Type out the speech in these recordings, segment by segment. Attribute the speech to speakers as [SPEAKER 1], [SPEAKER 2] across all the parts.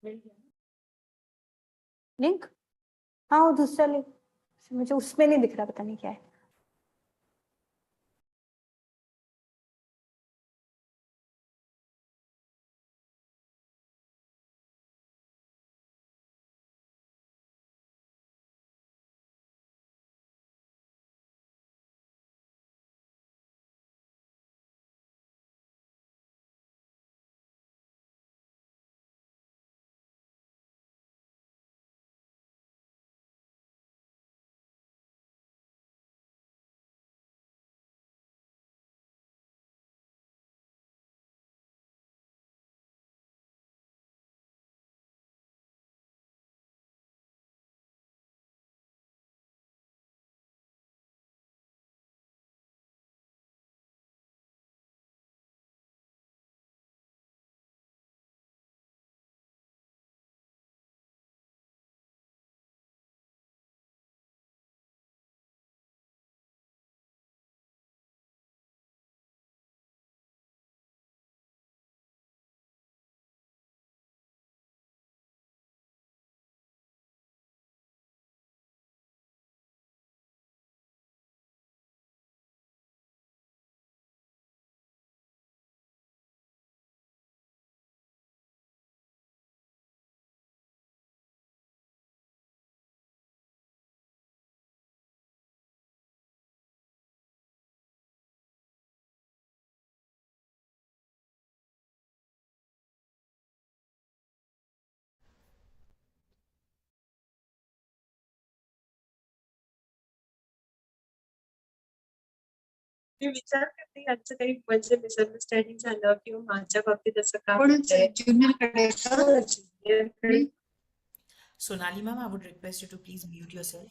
[SPEAKER 1] Link. हाँ, वो दूसरा लिंक मुझे उसमें नहीं दिख रहा, पता नहीं क्या है।
[SPEAKER 2] मी विचार करते यांचं काही म्हणजे मिसअंडरस्टँडिंग झालं किंवा माझ्या बाबतीत असं का होतंय. ज्युनियरकडे
[SPEAKER 3] Sonali ma'am, I would request you to please mute yourself.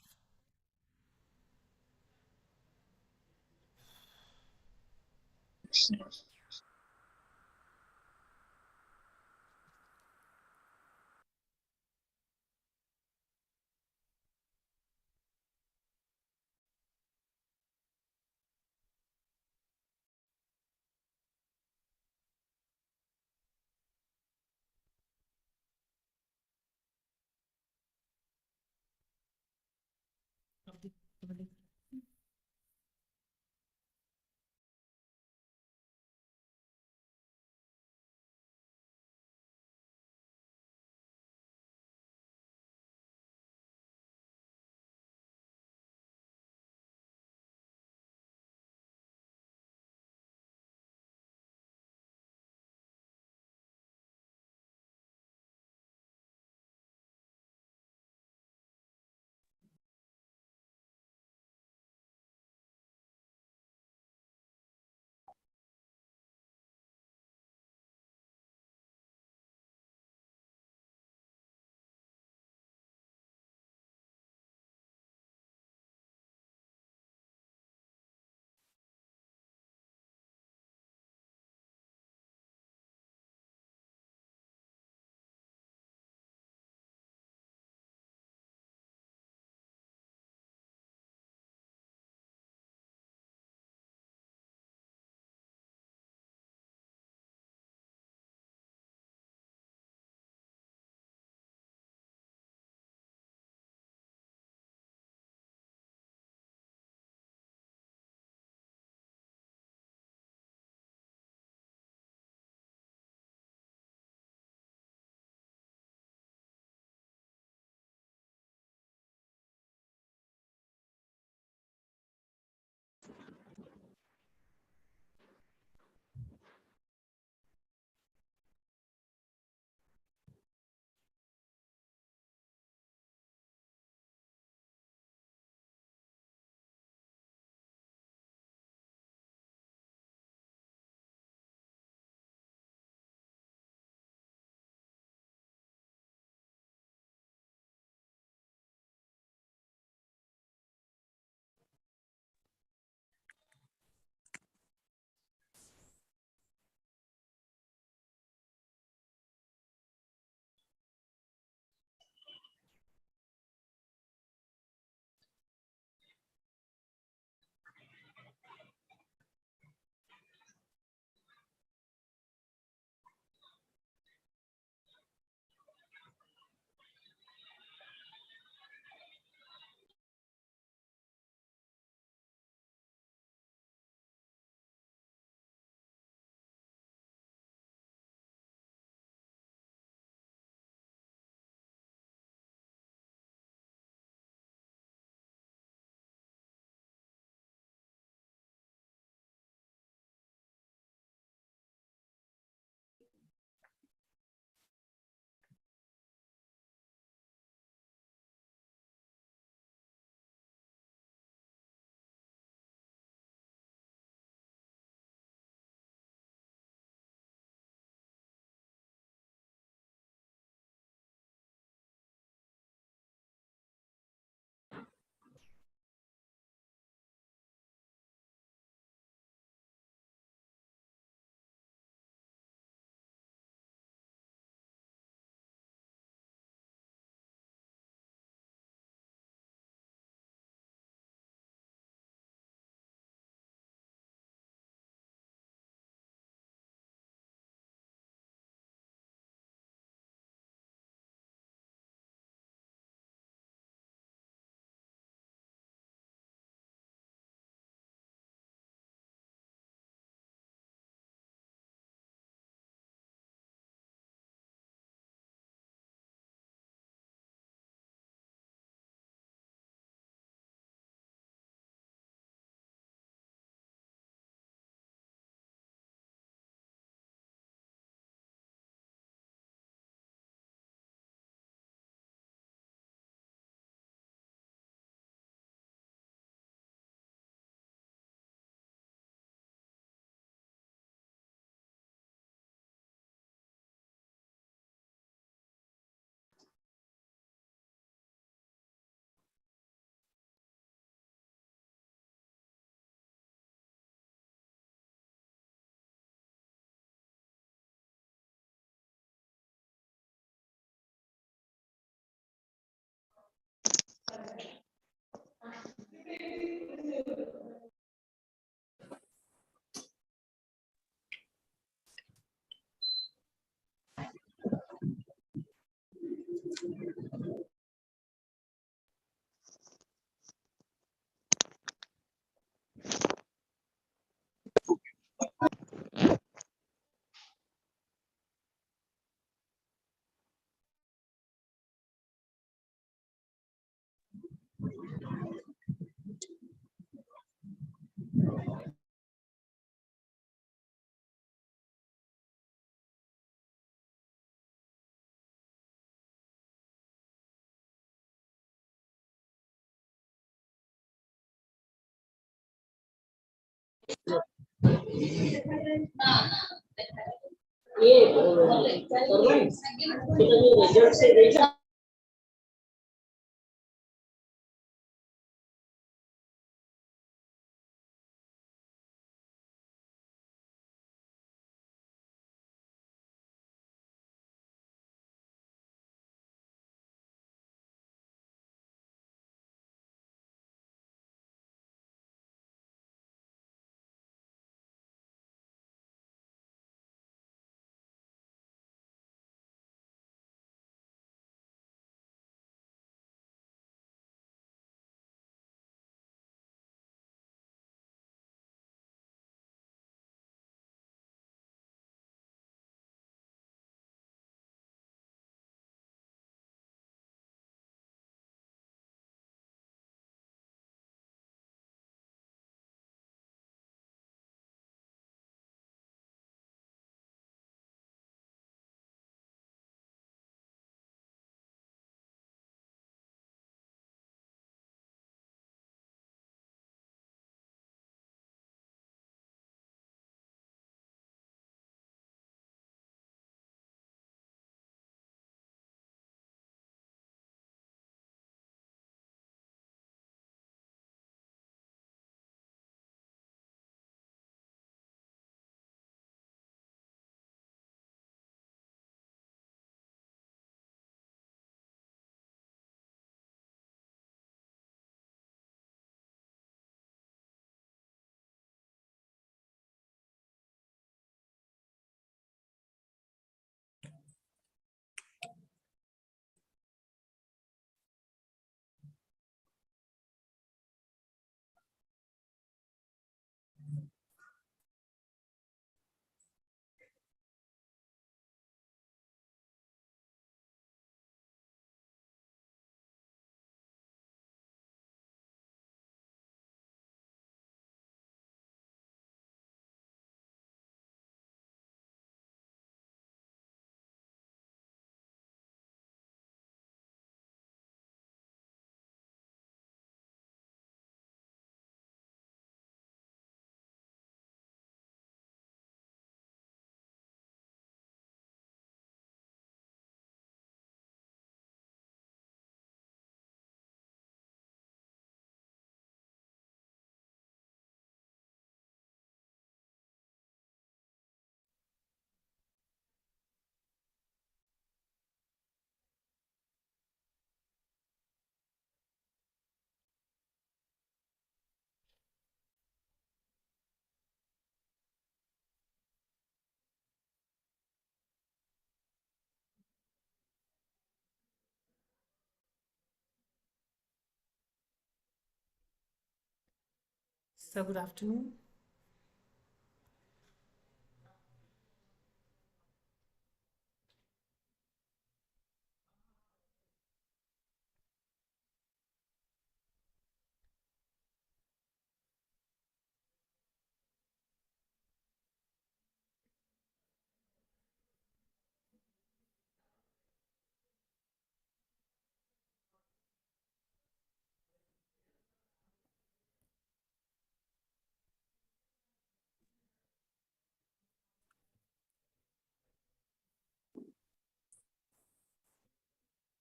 [SPEAKER 3] Sir, good afternoon.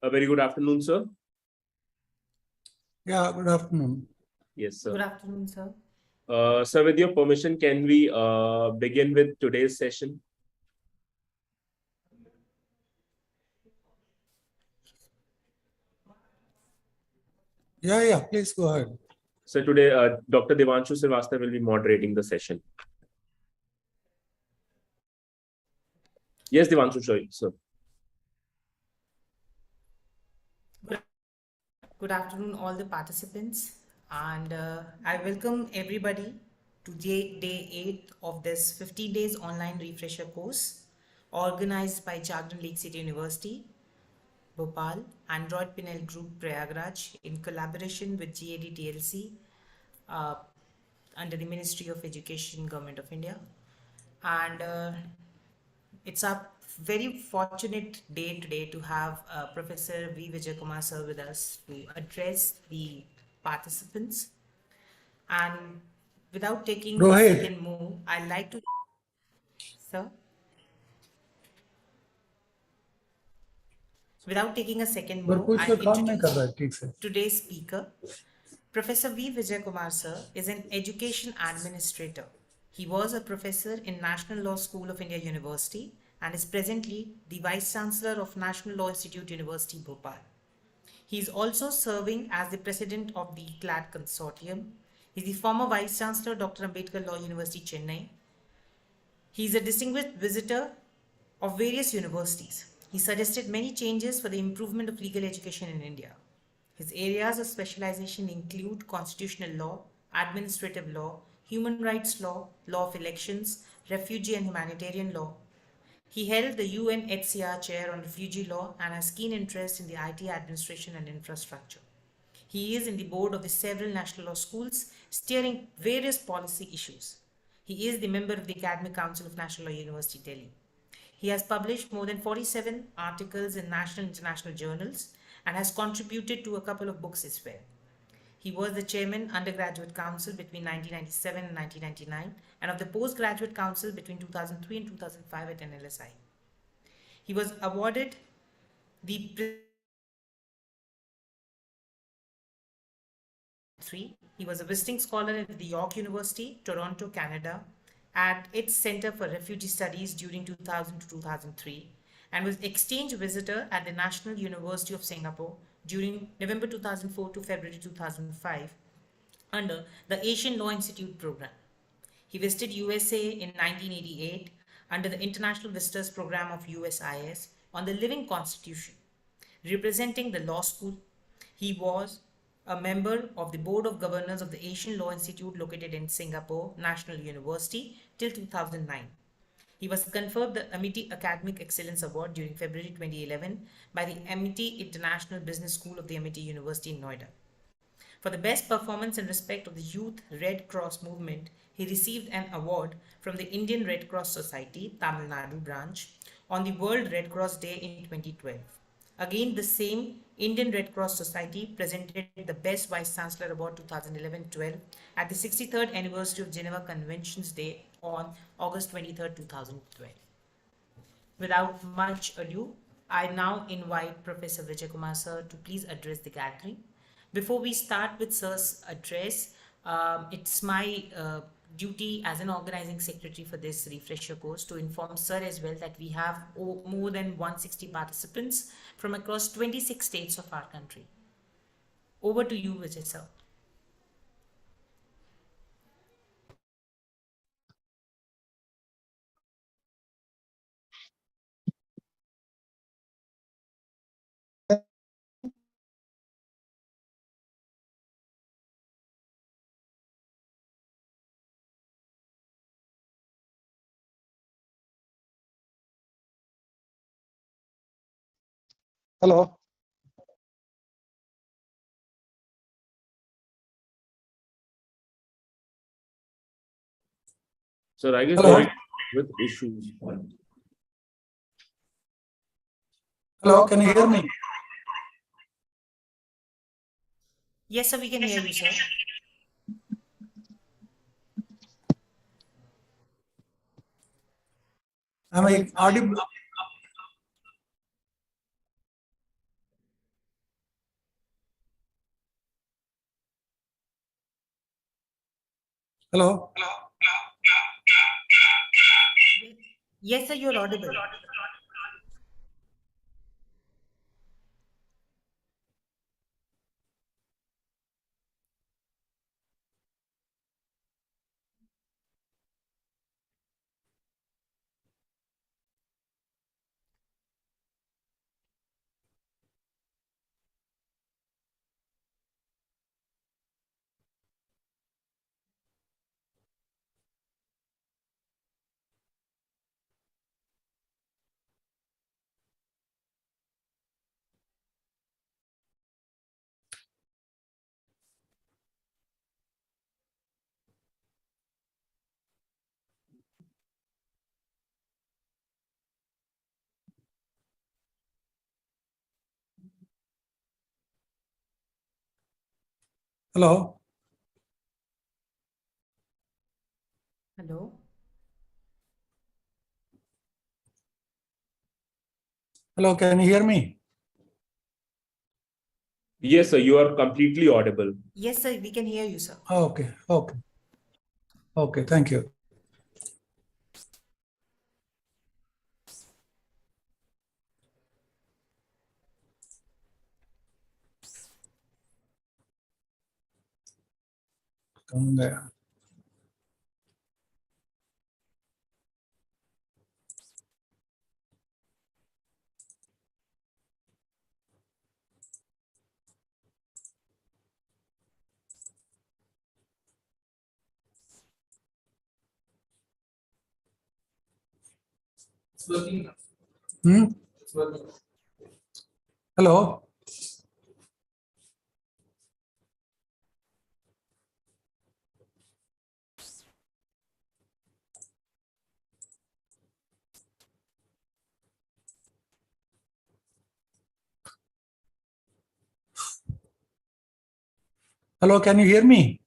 [SPEAKER 4] A very good afternoon, sir.
[SPEAKER 5] Yeah, good afternoon.
[SPEAKER 4] Yes, sir.
[SPEAKER 3] Good afternoon, sir.
[SPEAKER 4] Sir, with your permission, can we begin with today's session?
[SPEAKER 5] Yeah, please go ahead.
[SPEAKER 4] So today, Dr. Devanshu Srivastava will be moderating the session. Yes, Devanshu, sorry, sir.
[SPEAKER 3] Good afternoon, all the participants, and I welcome everybody to day 8 of this 15 days online refresher course organized by Jagran Lake City University, Bhopal, Android Pinel Group, Prayagraj, in collaboration with GAD TLC uh, under the Ministry of Education, Government of India. And it's a very fortunate day today to have Professor V. Vijay Kumar sir with us to address the participants. And without taking a
[SPEAKER 5] Rohit.
[SPEAKER 3] second move, I'd like to, sir, without taking a second
[SPEAKER 5] पर
[SPEAKER 3] move,
[SPEAKER 5] कुछ
[SPEAKER 3] I
[SPEAKER 5] काम नहीं कर रहा है
[SPEAKER 3] introduce
[SPEAKER 5] ठीक से
[SPEAKER 3] today's speaker. Professor V. Vijay Kumar sir is an education administrator. He was a professor in National Law School of India University and is presently the Vice Chancellor of National Law Institute University, Bhopal. He is also serving as the president of the CLAD Consortium. He is the former Vice Chancellor, Dr. Ambedkar Law University, Chennai. He is a distinguished visitor of various universities. He suggested many changes for the improvement of legal education in India. His areas of specialization include constitutional law, administrative law, human rights law, law of elections, refugee and humanitarian law. He held the UNHCR chair on refugee law and has keen interest in the IT administration and infrastructure. He is in the board of the several national law schools, steering various policy issues. He is the member of the Academic Council of National Law University, Delhi. He has published more than 47 articles in national and international journals and has contributed to a couple of books as well. He was the chairman undergraduate council between 1997 and 1999 and of the postgraduate council between 2003 and 2005 at NLSI. He was awarded the He was a visiting scholar at the York University, Toronto, Canada, at its Center for Refugee Studies during 2000 to 2003, and was exchange visitor at the National University of Singapore during November 2004 to February 2005 under the Asian Law Institute program. He visited USA in 1988 under the International Visitors Program of USIS on the Living Constitution. Representing the law school, he was a member of the Board of Governors of the Asian Law Institute located in Singapore National University till 2009. He was conferred the Amity Academic Excellence Award during February 2011 by the Amity International Business School of the Amity University in Noida. For the best performance in respect of the Youth Red Cross movement, he received an award from the Indian Red Cross Society, Tamil Nadu branch, on the World Red Cross Day in 2012. Again, the same Indian Red Cross Society presented the Best Vice Chancellor Award 2011-12 at the 63rd Anniversary of Geneva Conventions Day on August 23, 2012. Without much ado, I now invite Professor Vijay Kumar sir to please address the gathering. Before we start with sir's address, it's my duty as an organizing secretary for this refresher course to inform sir as well that we have more than 160 participants from across 26 states of our country. Over to you, Vijay sir.
[SPEAKER 5] Hello.
[SPEAKER 4] Sir, I guess
[SPEAKER 5] Hello.
[SPEAKER 4] there with issues.
[SPEAKER 5] Hello, can you hear me?
[SPEAKER 3] Yes, sir, we can hear you, sir.
[SPEAKER 5] Am I audible? Hello.
[SPEAKER 3] Yes, sir, you're audible.
[SPEAKER 5] Hello.
[SPEAKER 3] Hello.
[SPEAKER 5] Hello, can you hear me?
[SPEAKER 4] Yes, sir. You are completely audible.
[SPEAKER 3] Yes, sir, we can hear you, sir.
[SPEAKER 5] Okay, okay. Okay, thank you. कहाँ गया? Hmm? Hello. Hello, can you hear me?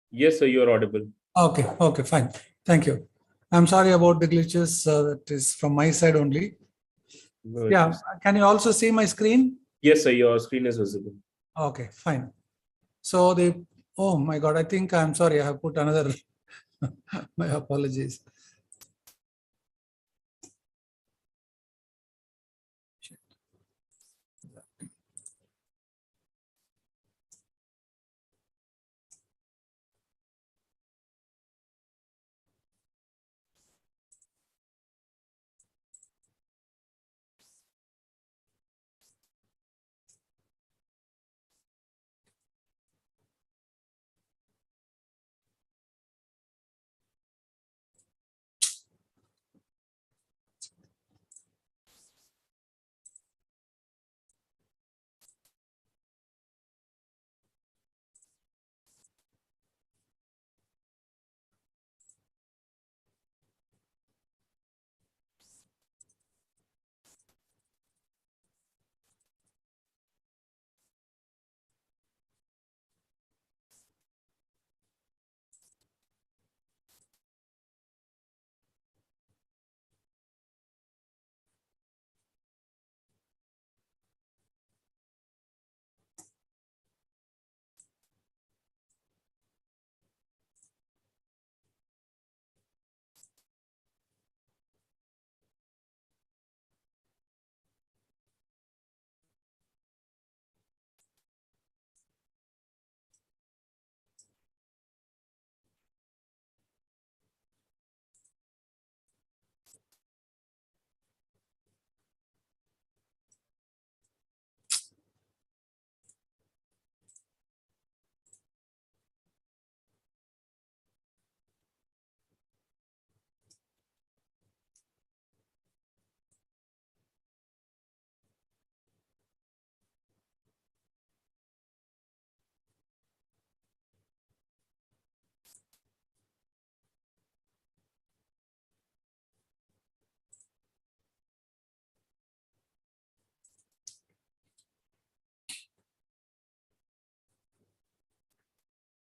[SPEAKER 4] Yes, sir. You are audible.
[SPEAKER 5] Okay, okay, fine. Thank you. I'm sorry about the glitches. That is from my side only.
[SPEAKER 4] No
[SPEAKER 5] Yeah,
[SPEAKER 4] issues.
[SPEAKER 5] can you also see my screen?
[SPEAKER 4] Yes, sir. Your screen is visible.
[SPEAKER 5] Okay, fine. So oh my God, I think I'm sorry. I have put another, my apologies.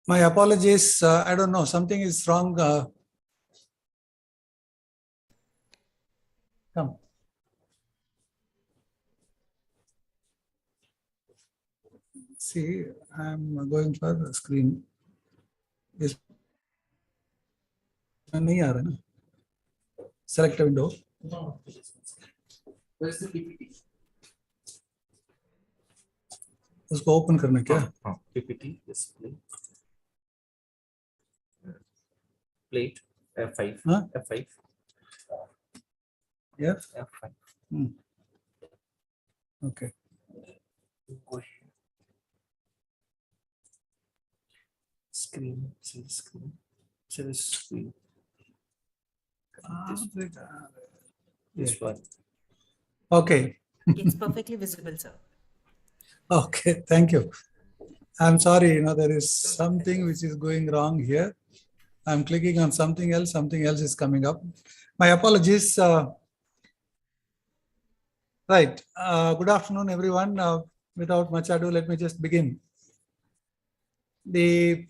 [SPEAKER 5] My apologies. I don't know. Something is wrong. Come. See, I'm going for the screen. Is नहीं आ रहा ना? Select a window.
[SPEAKER 6] Where's the PPT?
[SPEAKER 5] उसको open करना क्या?
[SPEAKER 6] PPT display. Plate F5.
[SPEAKER 5] Huh?
[SPEAKER 6] F5.
[SPEAKER 5] Yeah.
[SPEAKER 6] F5.
[SPEAKER 5] Okay.
[SPEAKER 6] Go ahead. Screen. See screen. See the screen. This one.
[SPEAKER 5] Okay.
[SPEAKER 3] It's perfectly visible, sir.
[SPEAKER 5] Okay. Thank you. I'm sorry. There is something which is going wrong here. I'm clicking on something else is coming up. My apologies. Right. Good afternoon, everyone. Without much ado, let me just begin. The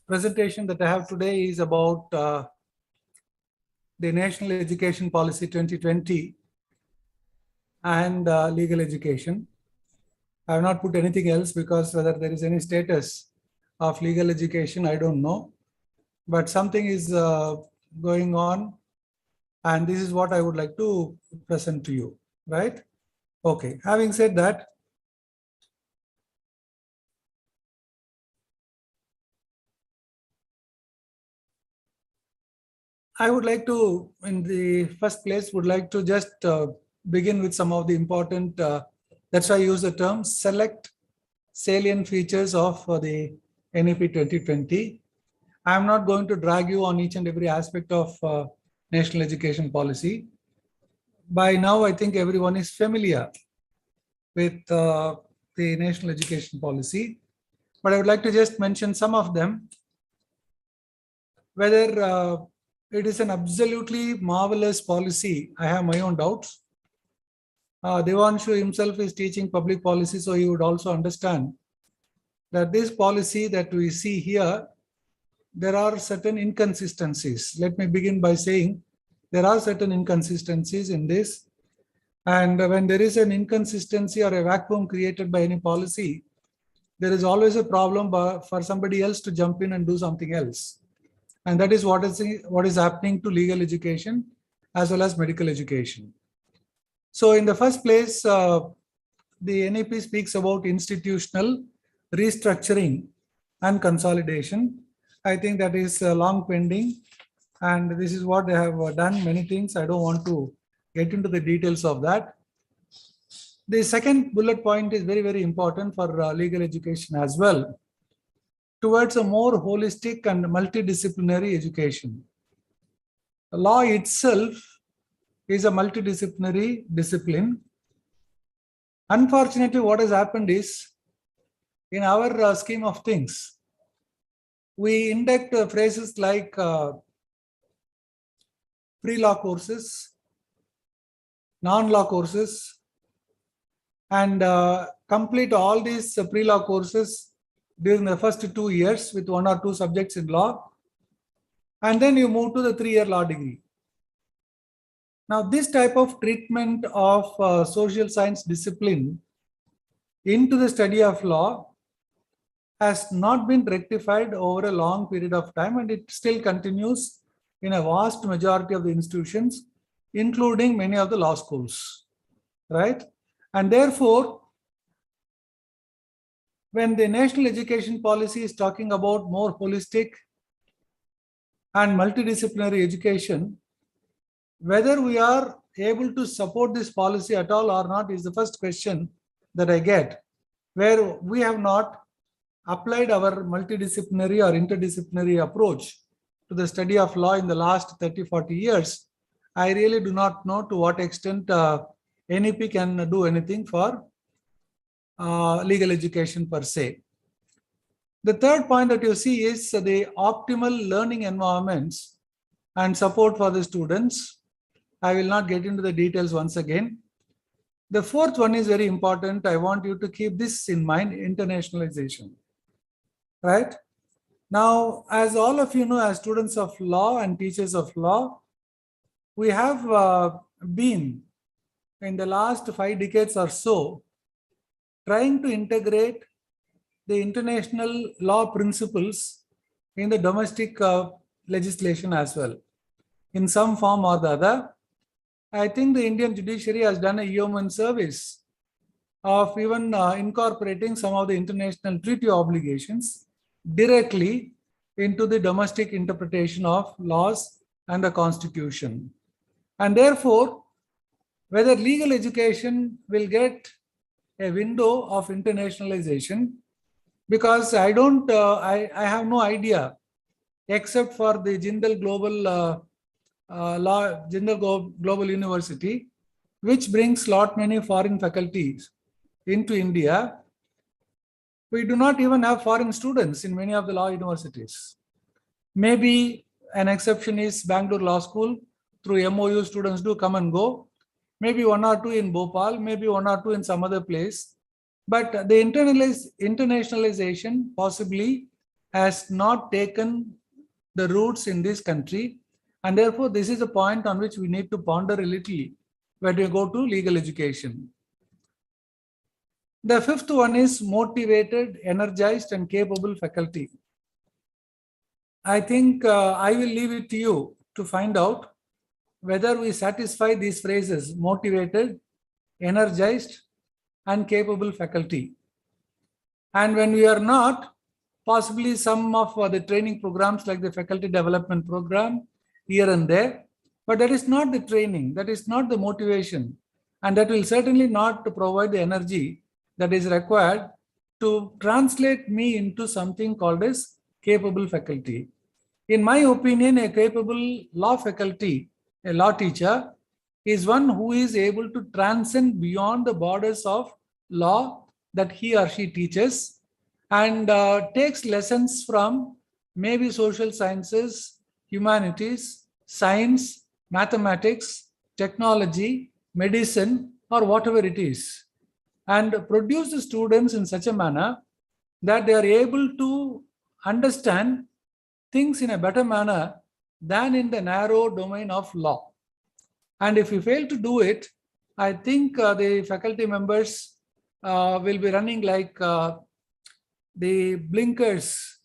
[SPEAKER 5] presentation that I have today is about the National Education Policy 2020 and legal education. I have not put anything else because whether there is any status of legal education, I don't know. But something is going on, and this is what I would like to present to you, right? Okay, having said that, I would like to, in the first place, would like to just begin with some of the important, that's why I use the term select salient features of the NEP 2020. I'm not going to drag you on each and every aspect of national education policy. By now, I think everyone is familiar with the national education policy, but I would like to just mention some of them. Whether it is an absolutely marvelous policy, I have my own doubts. Devanshu himself is teaching public policy, so he would also understand that this policy that we see here, there are certain inconsistencies. Let me begin by saying there are certain inconsistencies in this. And when there is an inconsistency or a vacuum created by any policy, there is always a problem for somebody else to jump in and do something else. And that is what is happening to legal education as well as medical education. So in the first place, the NEP speaks about institutional restructuring and consolidation. I think that is long pending, and this is what they have done, many things. I don't want to get into the details of that. The second bullet point is very, very important for legal education as well, towards a more holistic and multidisciplinary education. The law itself is a multidisciplinary discipline. Unfortunately, what has happened is, in our scheme of things, we induct phrases like pre-law courses, non-law courses, and complete all these pre-law courses during the first 2 years with 1 or 2 subjects in law, and then you move to the 3-year law degree. Now, this type of treatment of social science discipline into the study of law has not been rectified over a long period of time, and it still continues in a vast majority of the institutions, including many of the law schools, right? And therefore, when the national education policy is talking about more holistic and multidisciplinary education, whether we are able to support this policy at all or not is the first question that I get, where we have not applied our multidisciplinary or interdisciplinary approach to the study of law in the last 30-40 years. I really do not know to what extent NEP can do anything for legal education per se. The third point that you see is the optimal learning environments and support for the students. I will not get into the details once again. The fourth one is very important. I want you to keep this in mind: internationalization. Right? Now, as all of you know, as students of law and teachers of law, we have been in the last 5 decades or so trying to integrate the international law principles in the domestic legislation as well, in some form or the other. I think the Indian judiciary has done a yeoman service of even incorporating some of the international treaty obligations directly into the domestic interpretation of laws and the constitution. And therefore, whether legal education will get a window of internationalization, because I have no idea, except for the Jindal Global University, which brings lot many foreign faculties into India. We do not even have foreign students in many of the law universities. Maybe an exception is Bangalore Law School. Through MOU, students do come and go. Maybe 1 or 2 in Bhopal, maybe 1 or 2 in some other place. But the internationalization possibly has not taken the roots in this country. And therefore, this is a point on which we need to ponder a little when we go to legal education. The fifth one is motivated, energized, and capable faculty. I think I will leave it to you to find out whether we satisfy these phrases: motivated, energized, and capable faculty. And when we are not, possibly some of the training programs like the faculty development program here and there, but that is not the training, that is not the motivation, and that will certainly not provide the energy that is required to translate me into something called as capable faculty. In my opinion, a capable law faculty, a law teacher, is one who is able to transcend beyond the borders of law that he or she teaches and takes lessons from maybe social sciences, humanities, science, mathematics, technology, medicine, or whatever it is, and produce the students in such a manner that they are able to understand things in a better manner than in the narrow domain of law. And if we fail to do it, I think the faculty members will be running like the blinkers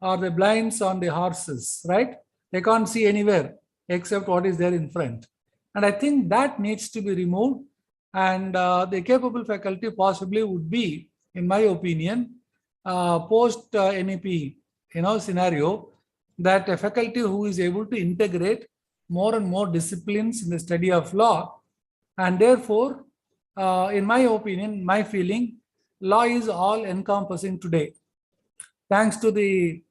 [SPEAKER 5] or the blinds on the horses, right? They can't see anywhere except what is there in front. And I think that needs to be removed. And the capable faculty possibly would be, in my opinion, post NEP scenario, that a faculty who is able to integrate more and more disciplines in the study of law. And therefore, in my opinion, my feeling, law is all encompassing today. Thanks to the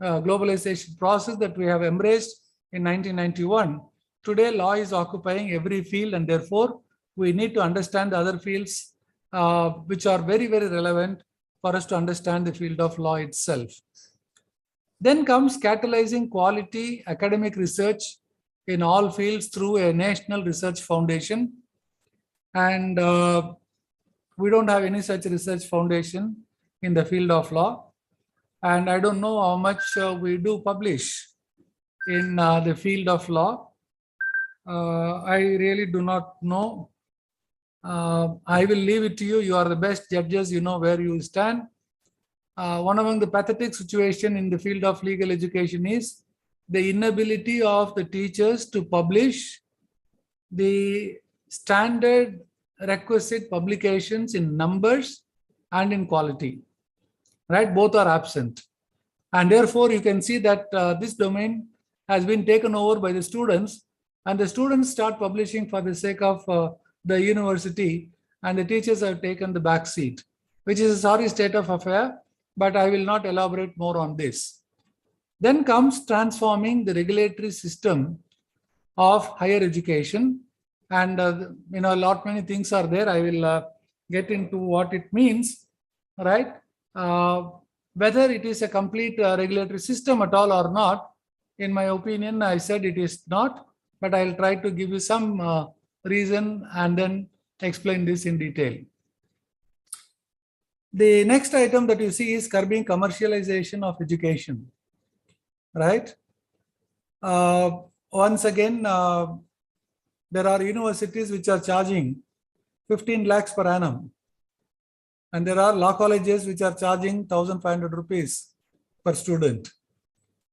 [SPEAKER 5] globalization process that we have embraced in 1991, today law is occupying every field, and therefore we need to understand the other fields which are very, very relevant for us to understand the field of law itself. Then comes catalyzing quality academic research in all fields through a national research foundation. And we don't have any such research foundation in the field of law. And I don't know how much we do publish in the field of law. I really do not know. I will leave it to you. You are the best judges. You know where you stand. One among the pathetic situation in the field of legal education is the inability of the teachers to publish the standard requisite publications in numbers and in quality, right? Both are absent. And therefore, you can see that this domain has been taken over by the students, and the students start publishing for the sake of the university, and the teachers have taken the back seat, which is a sorry state of affair, but I will not elaborate more on this. Then comes transforming the regulatory system of higher education. And a lot many things are there. I will get into what it means, right? Whether it is a complete regulatory system at all or not, in my opinion, I said it is not, but I'll try to give you some reason and then explain this in detail. The next item that you see is curbing commercialization of education, right? Once again, there are universities which are charging 15 lakhs per annum. And there are law colleges which are charging 1,500 rupees per student.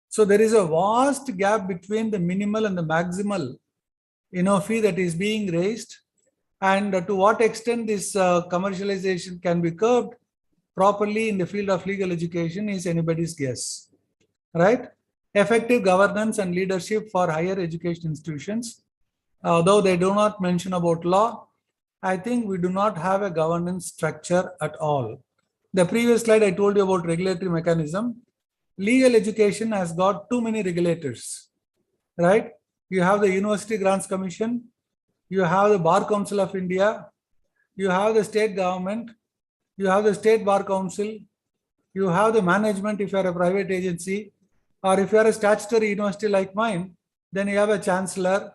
[SPEAKER 5] So there is a vast gap between the minimal and the maximal fee that is being raised. And to what extent this commercialization can be curbed properly in the field of legal education is anybody's guess, right? Effective governance and leadership for higher education institutions. Though they do not mention about law, I think we do not have a governance structure at all. The previous slide I told you about regulatory mechanism. Legal education has got too many regulators, right? You have the University Grants Commission, you have the Bar Council of India, you have the state government, you have the State Bar Council, you have the management if you are a private agency, or if you are a statutory university like mine, then you have a chancellor,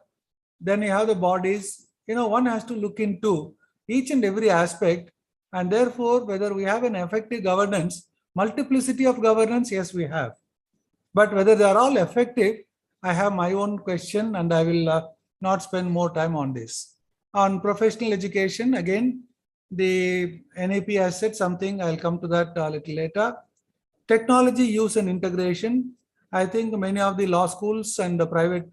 [SPEAKER 5] then you have the bodies. One has to look into each and every aspect And therefore, whether we have an effective governance, multiplicity of governance, yes, we have. But whether they are all effective, I have my own question, and I will not spend more time on this. On professional education, again, the NAP has said something. I'll come to that a little later. Technology use and integration. I think many of the law schools and the private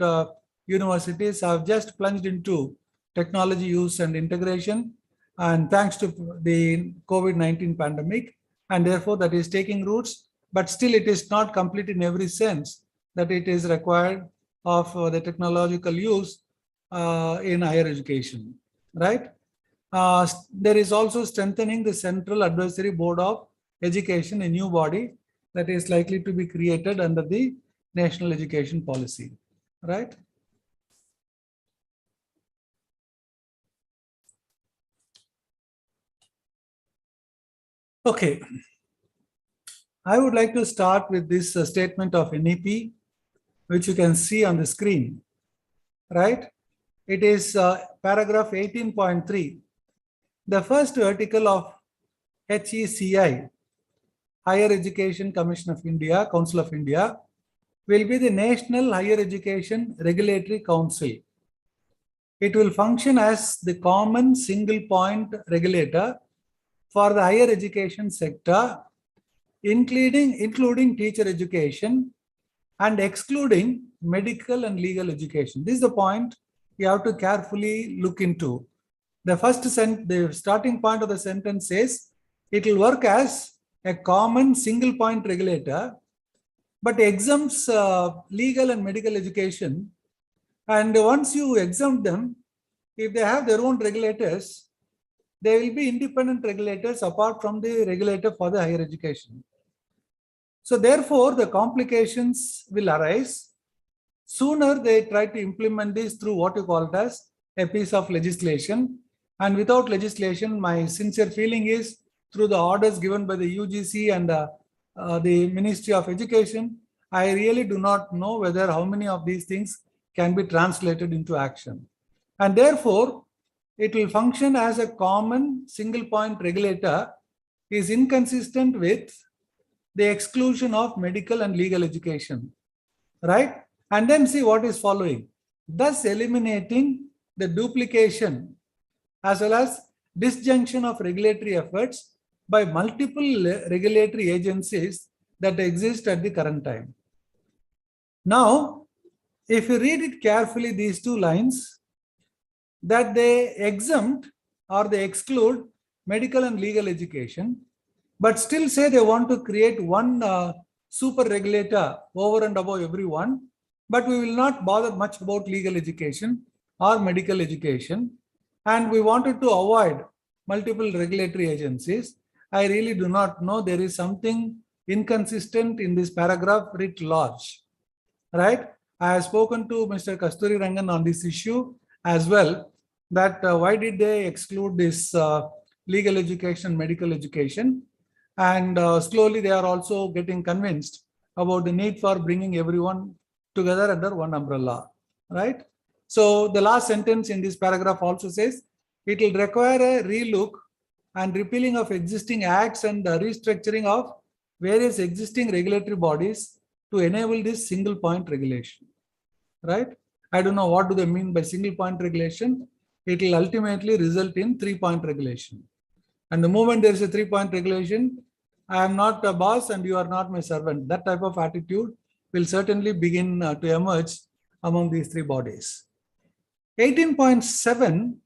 [SPEAKER 5] universities have just plunged into technology use and integration, and thanks to the COVID-19 pandemic, and therefore that is taking roots, but still it is not complete in every sense that it is required of the technological use in higher education, right? There is also strengthening the Central Advisory Board of Education, a new body that is likely to be created under the National Education Policy, right? Okay. I would like to start with this statement of NEP, which you can see on the screen, right? It is paragraph 18.3. The first article of HECI, Higher Education Commission of India, Council of India, will be the National Higher Education Regulatory Council. It will function as the common single point regulator for the higher education sector, including teacher education and excluding medical and legal education. This is the point you have to carefully look into. The starting point of the sentence says it will work as a common single point regulator, but exempts legal and medical education. And once you exempt them, if they have their own regulators, they will be independent regulators apart from the regulator for the higher education. So therefore, the complications will arise. Sooner they try to implement this through what you call it as a piece of legislation. And without legislation, my sincere feeling is through the orders given by the UGC and the Ministry of Education, I really do not know whether how many of these things can be translated into action. And therefore, it will function as a common single point regulator is inconsistent with the exclusion of medical and legal education, right? And then see what is following, thus eliminating the duplication as well as disjunction of regulatory efforts by multiple regulatory agencies that exist at the current time. Now, if you read it carefully, these two lines, that they exempt or they exclude medical and legal education, but still say they want to create one super regulator over and above everyone, but we will not bother much about legal education or medical education, and we wanted to avoid multiple regulatory agencies. I really do not know. There is something inconsistent in this paragraph writ large, right? I have spoken to Mr. Kasturi Rangan on this issue as well, that why did they exclude this legal education, medical education? And slowly they are also getting convinced about the need for bringing everyone together under one umbrella, right? So the last sentence in this paragraph also says, it will require a relook and repealing of existing acts and restructuring of various existing regulatory bodies to enable this single point regulation, right? I don't know what do they mean by single point regulation. It will ultimately result in 3-point regulation. And the moment there is a 3-point regulation, I am not a boss and you are not my servant. That type of attitude will certainly begin to emerge among these three bodies. 18.7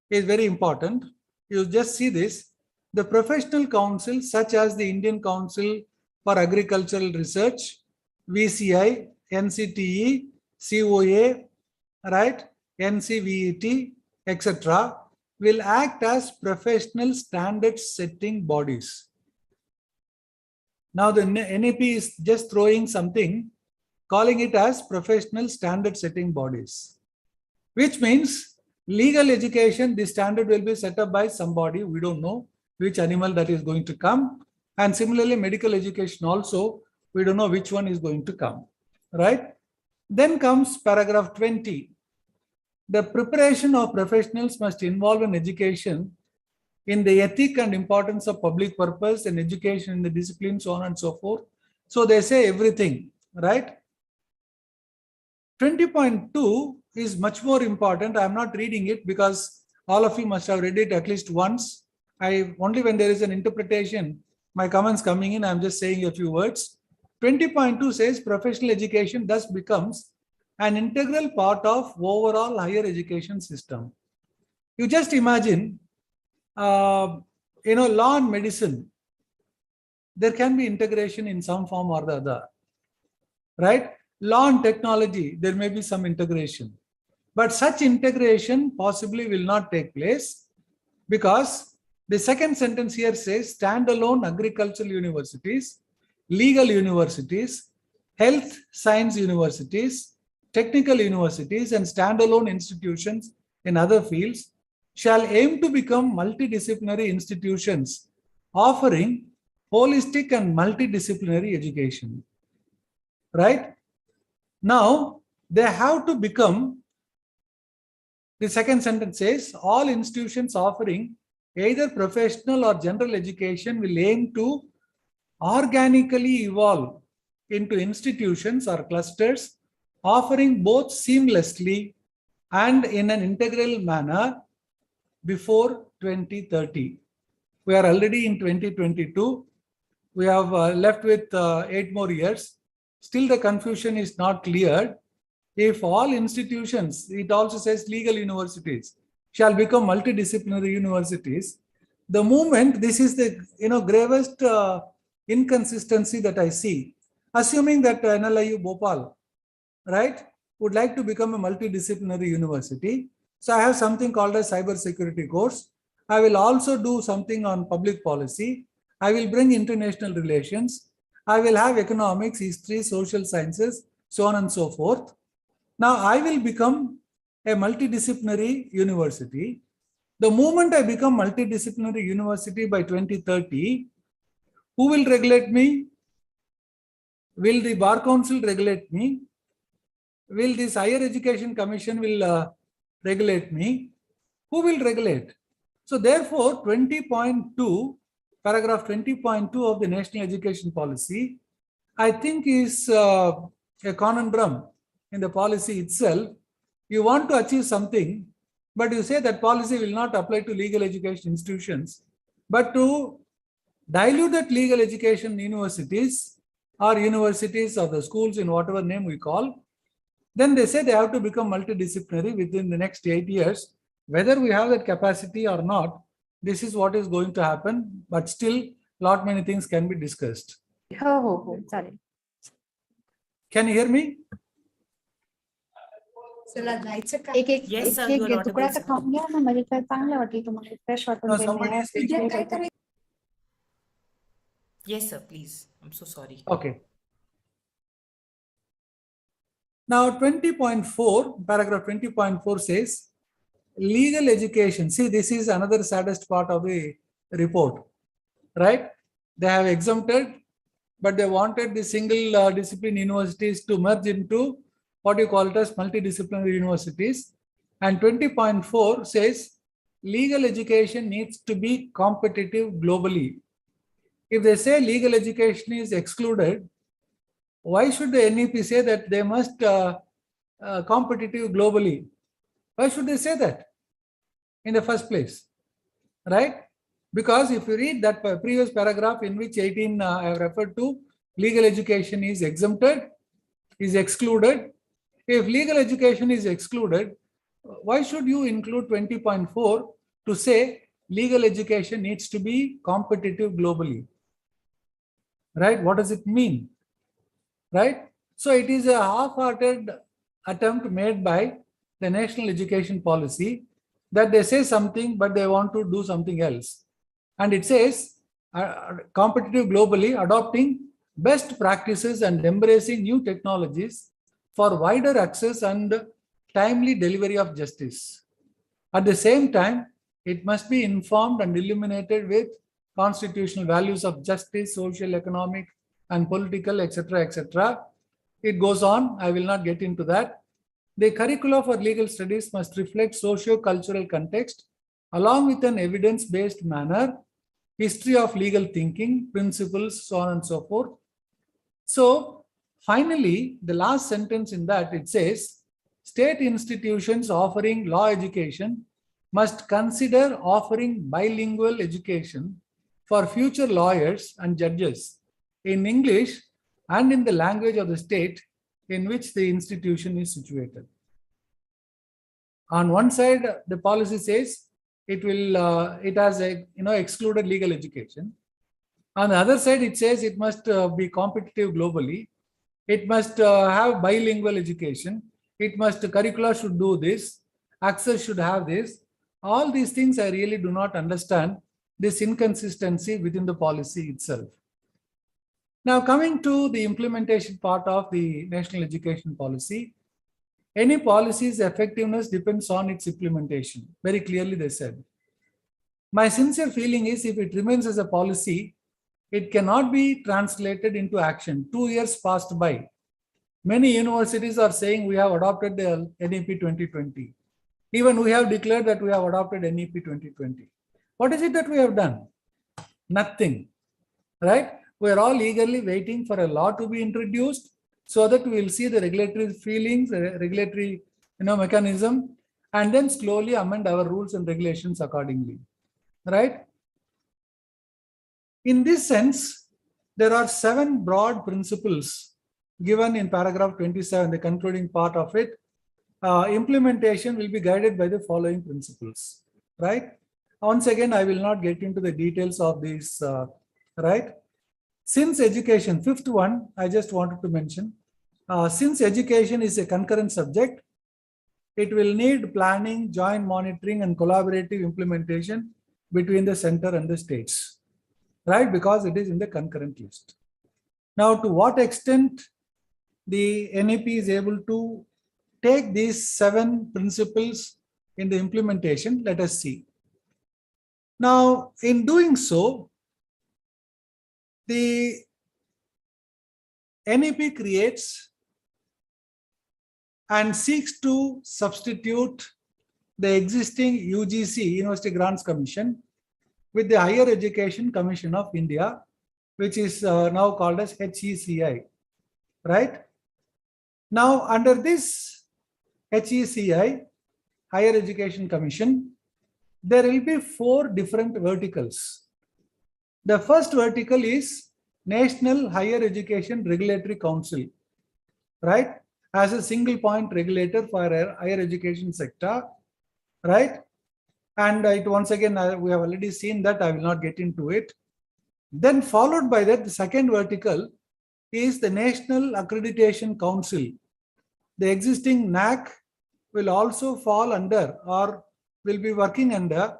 [SPEAKER 5] is very important. You just see this. The professional councils such as the Indian Council for Agricultural Research, VCI, NCTE, COA, right, NCVET, etc., will act as professional standard setting bodies. Now the NAP is just throwing something, calling it as professional standard setting bodies, which means legal education, the standard will be set up by somebody. We don't know which animal that is going to come. And similarly, medical education also, we don't know which one is going to come, right? Then comes paragraph 20. The preparation of professionals must involve in education in the ethic and importance of public purpose and education in the discipline, so on and so forth. So they say everything, right? 20.2 is much more important. I'm not reading it because all of you must have read it at least once. Only when there is an interpretation, my comments coming in, I'm just saying a few words. 20.2 says professional education thus becomes an integral part of overall higher education system. You just imagine, law and medicine, there can be integration in some form or the other, right? Law and technology, there may be some integration, but such integration possibly will not take place because the second sentence here says standalone agricultural universities, legal universities, health science universities, technical universities, and standalone institutions in other fields shall aim to become multidisciplinary institutions offering holistic and multidisciplinary education. Right? Now, they have to become, the second sentence says, all institutions offering either professional or general education will aim to organically evolve into institutions or clusters offering both seamlessly and in an integral manner before 2030. We are already in 2022. We have left with 8 more years. Still the confusion is not cleared. If all institutions, it also says legal universities, shall become multidisciplinary universities, the moment, this is the gravest inconsistency that I see. Assuming that NLIU Bhopal, right, would like to become a multidisciplinary university. So I have something called a cyber security course. I will also do something on public policy. I will bring international relations. I will have economics, history, social sciences, so on and so forth. Now I will become a multidisciplinary university. The moment I become multidisciplinary university by 2030, who will regulate me? Will the Bar Council regulate me? Will this Higher Education Commission will regulate me? Who will regulate? So therefore, 20.2, paragraph 20.2 of the National Education Policy, I think is a conundrum in the policy itself. You want to achieve something, but you say that policy will not apply to legal education institutions, but to dilute that legal education universities or the schools in whatever name we call, then they say they have to become multidisciplinary within the next 8 years. Whether we have that capacity or not, this is what is going to happen, but still lot many things can be discussed.
[SPEAKER 1] हो चालेल.
[SPEAKER 5] Can you hear me?
[SPEAKER 1] एक
[SPEAKER 3] Yes, sir, you are audible,
[SPEAKER 1] तुकडा तर
[SPEAKER 3] sir.
[SPEAKER 1] खाऊन घ्या ना, म्हणजे काय चांगलं वाटेल तुम्हाला, फ्रेश
[SPEAKER 5] No,
[SPEAKER 1] वाटून
[SPEAKER 5] somebody is speaking.
[SPEAKER 3] Yes, sir, please. I'm so sorry.
[SPEAKER 5] Okay. Now 20.4, paragraph 20.4 says, legal education. See, this is another saddest part of the report, right? They have exempted, but they wanted the single discipline universities to merge into what you call it as multidisciplinary universities. And 20.4 says, legal education needs to be competitive globally. If they say legal education is excluded, why should the NEP say that they must competitive globally? Why should they say that in the first place, right? Because if you read that previous paragraph in which 18 I have referred to, legal education is exempted, is excluded. If legal education is excluded, why should you include 20.4 to say legal education needs to be competitive globally, right? What does it mean, right? So it is a half-hearted attempt made by the National Education Policy that they say something, but they want to do something else. And it says competitive globally, adopting best practices and embracing new technologies for wider access and timely delivery of justice. At the same time, it must be informed and illuminated with constitutional values of justice, social, economic, and political, etc., etc. It goes on. I will not get into that. The curricula for legal studies must reflect socio-cultural context along with an evidence-based manner, history of legal thinking, principles, so on and so forth. So finally, the last sentence in that, it says, state institutions offering law education must consider offering bilingual education for future lawyers and judges in English and in the language of the state in which the institution is situated. On one side, the policy says it has excluded legal education. On the other side, it says it must be competitive globally. It must have bilingual education. Curricula should do this. Access should have this. All these things I really do not understand this inconsistency within the policy itself. Now coming to the implementation part of the national education policy, any policy's effectiveness depends on its implementation. Very clearly they said. My sincere feeling is if it remains as a policy, it cannot be translated into action. 2 years passed by. Many universities are saying we have adopted the NEP 2020. Even we have declared that we have adopted NEP 2020. What is it that we have done? Nothing, right? We are all eagerly waiting for a law to be introduced so that we will see the regulatory feelings, regulatory mechanism, and then slowly amend our rules and regulations accordingly, right? In this sense, there are 7 broad principles given in paragraph 27, the concluding part of it. Implementation will be guided by the following principles, right? Once again, I will not get into the details of these, right? Since education, 5th one, I just wanted to mention, since education is a concurrent subject, it will need planning, joint monitoring, and collaborative implementation between the center and the states, right? Because it is in the concurrent list. Now, to what extent the NEP is able to take these 7 principles in the implementation, let us see. Now, in doing so, the NEP creates and seeks to substitute the existing UGC, University Grants Commission, with the Higher Education Commission of India, which is now called as HECI, right? Now, under this HECI, Higher Education Commission, there will be 4 different verticals. The first vertical is National Higher Education Regulatory Council, right? As a single point regulator for our higher education sector, right? And once again, we have already seen that, I will not get into it. Then followed by that, the second vertical is the National Accreditation Council. The existing NAC will also fall under or will be working under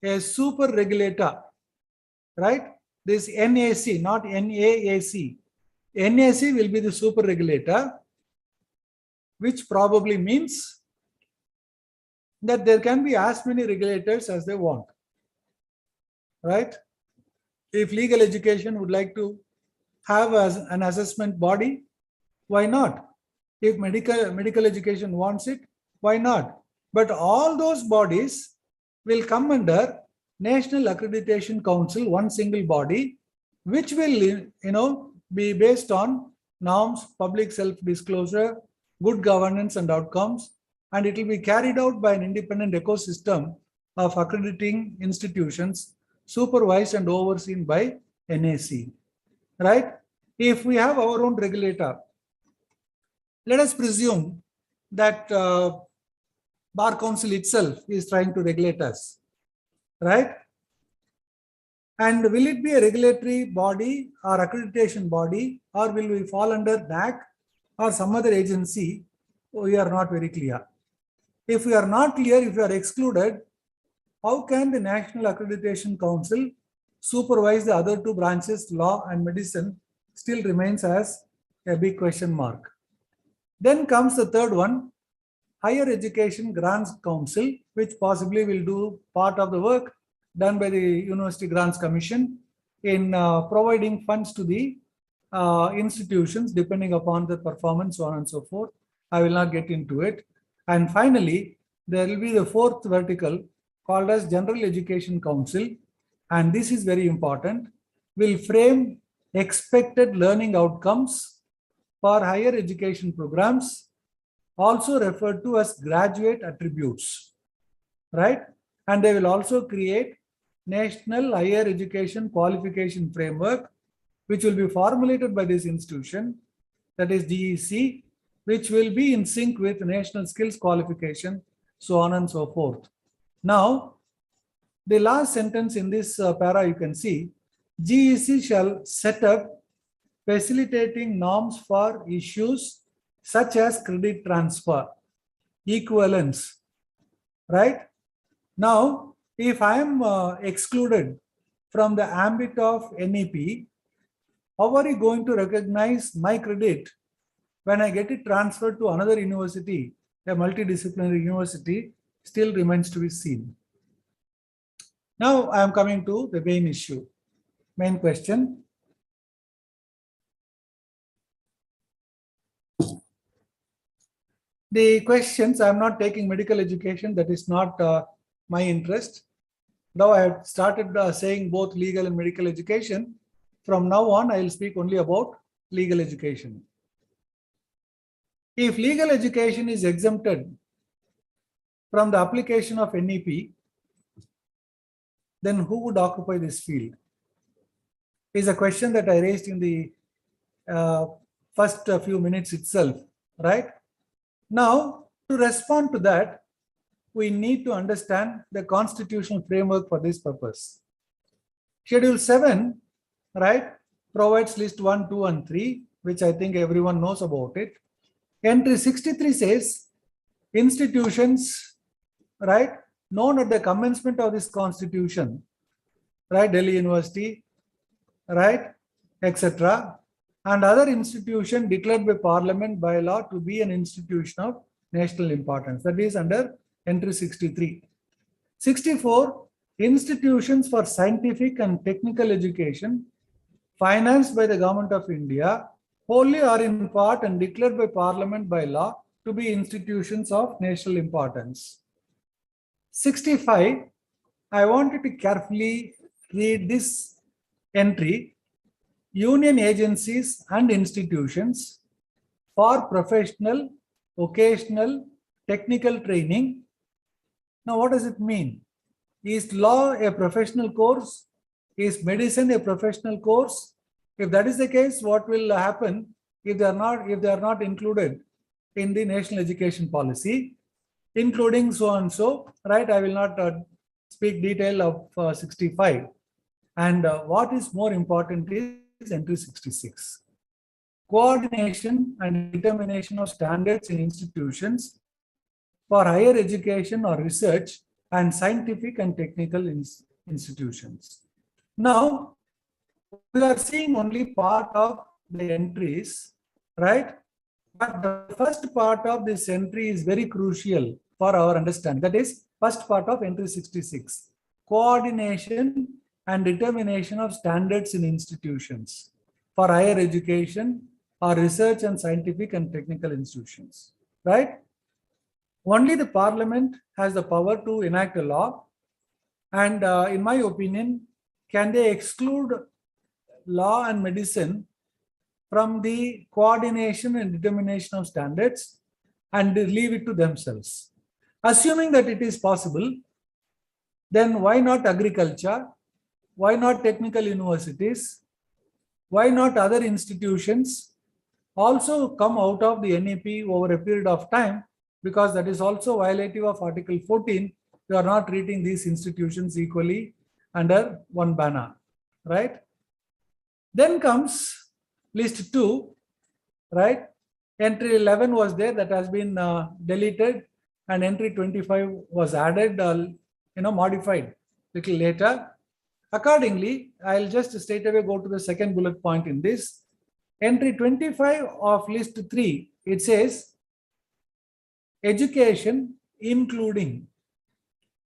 [SPEAKER 5] a super regulator, right? This NAC, not NAAC. NAC will be the super regulator, which probably means that there can be as many regulators as they want, right? If legal education would like to have an assessment body, why not? If medical education wants it, why not? But all those bodies will come under National Accreditation Council, one single body, which will, be based on norms, public self-disclosure, good governance and outcomes, and it will be carried out by an independent ecosystem of accrediting institutions, supervised and overseen by NAC, right? If we have our own regulator, let us presume that Bar Council itself is trying to regulate us, right? And will it be a regulatory body or accreditation body, or will we fall under NAC or some other agency? We are not very clear. If we are not clear, if we are excluded, how can the National Accreditation Council supervise the other 2 branches, law and medicine, still remains as a big question mark. Then comes the third one, Higher Education Grants Council, which possibly will do part of the work done by the University Grants Commission in providing funds to the institutions depending upon the performance, so on and so forth. I will not get into it. And finally, there will be the 4th vertical called as General Education Council, and this is very important, will frame expected learning outcomes for higher education programs, also referred to as graduate attributes, right? And they will also create National Higher Education Qualification Framework, which will be formulated by this institution, that is GEC, which will be in sync with National Skills Qualification, so on and so forth. Now, the last sentence in this para you can see, GEC shall set up facilitating norms for issues such as credit transfer, equivalence, right? Now, if I am excluded from the ambit of NEP, how are you going to recognize my credit when I get it transferred to another university, a multidisciplinary university? Still remains to be seen. Now I am coming to the main issue, main question. The questions, I am not taking medical education, that is not my interest. Now I have started saying both legal and medical education. From now on, I will speak only about legal education. If legal education is exempted from the application of NEP, then who would occupy this field? Is a question that I raised in the first few minutes itself, right? Now, to respond to that, we need to understand the constitutional framework for this purpose. Schedule 7, right, provides list 1, 2, and 3, which I think everyone knows about it. Entry 63 says institutions, right, known at the commencement of this constitution, right, Delhi University, right, etc., and other institution declared by Parliament by law to be an institution of national importance. That is under entry 63. 64, institutions for scientific and technical education financed by the Government of India, wholly or in part and declared by Parliament by law to be institutions of national importance. 65, I wanted to carefully read this entry. Union agencies and institutions for professional, vocational, technical training. Now, what does it mean? Is law a professional course? Is medicine a professional course? If that is the case, what will happen if they are not included in the national education policy, including so and so, right? I will not speak detail of 65. And what is more important is entry 66. Coordination and determination of standards in institutions for higher education or research and scientific and technical institutions. Now, we are seeing only part of the entries, right? But the first part of this entry is very crucial for our understanding. That is, first part of entry 66. Coordination and determination of standards in institutions for higher education or research and scientific and technical institutions, right? Only the Parliament has the power to enact a law, and in my opinion, can they exclude law and medicine from the coordination and determination of standards and leave it to themselves? Assuming that it is possible, then why not agriculture? Why not technical universities? Why not other institutions also come out of the NEP over a period of time? Because that is also violative of Article 14. You are not treating these institutions equally under one banner, right? Then comes list 2, right? Entry 11 was there, that has been deleted, and entry 25 was added, modified little later. Accordingly, I'll just straight away go to the second bullet point in this. Entry 25 of list 3, it says education including.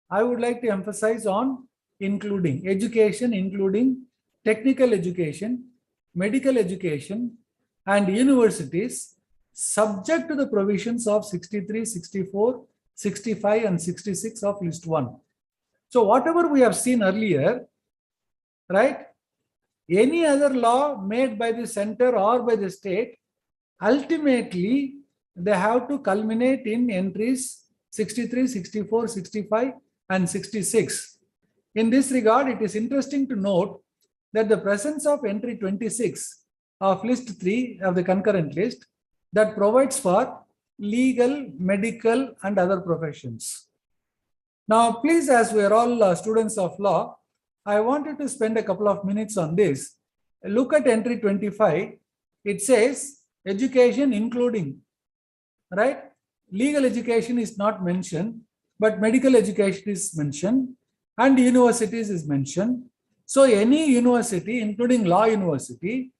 [SPEAKER 5] I would like to emphasize on including. Education including technical education, medical education, and universities subject to the provisions of 63, 64, 65, and 66 of list 1. So whatever we have seen earlier, right? Any other law made by the center or by the state, ultimately they have to culminate in entries 63, 64, 65, and 66. In this regard, it is interesting to note that the presence of entry 26 of list 3 of the concurrent list that provides for legal, medical, and other professions. Now, please, as we are all students of law, I wanted to spend a couple of minutes on this. Look at entry 25. It says education including, right? Legal education is not mentioned, but medical education is mentioned and universities is mentioned. So any university, including law university,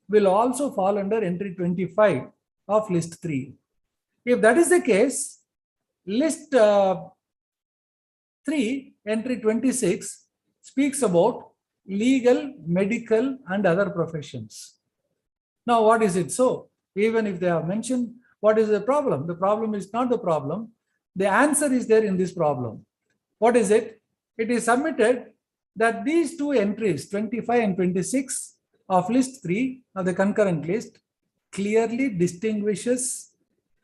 [SPEAKER 5] will also fall under entry 25 of list 3. If that is the case, list 3, entry 26, speaks about legal, medical, and other professions. Now, what is it so? Even if they have mentioned, what is the problem? The problem is not the problem. The answer is there in this problem. What is it? It is submitted that these two entries, 25 and 26 of list 3 of the concurrent list, clearly distinguishes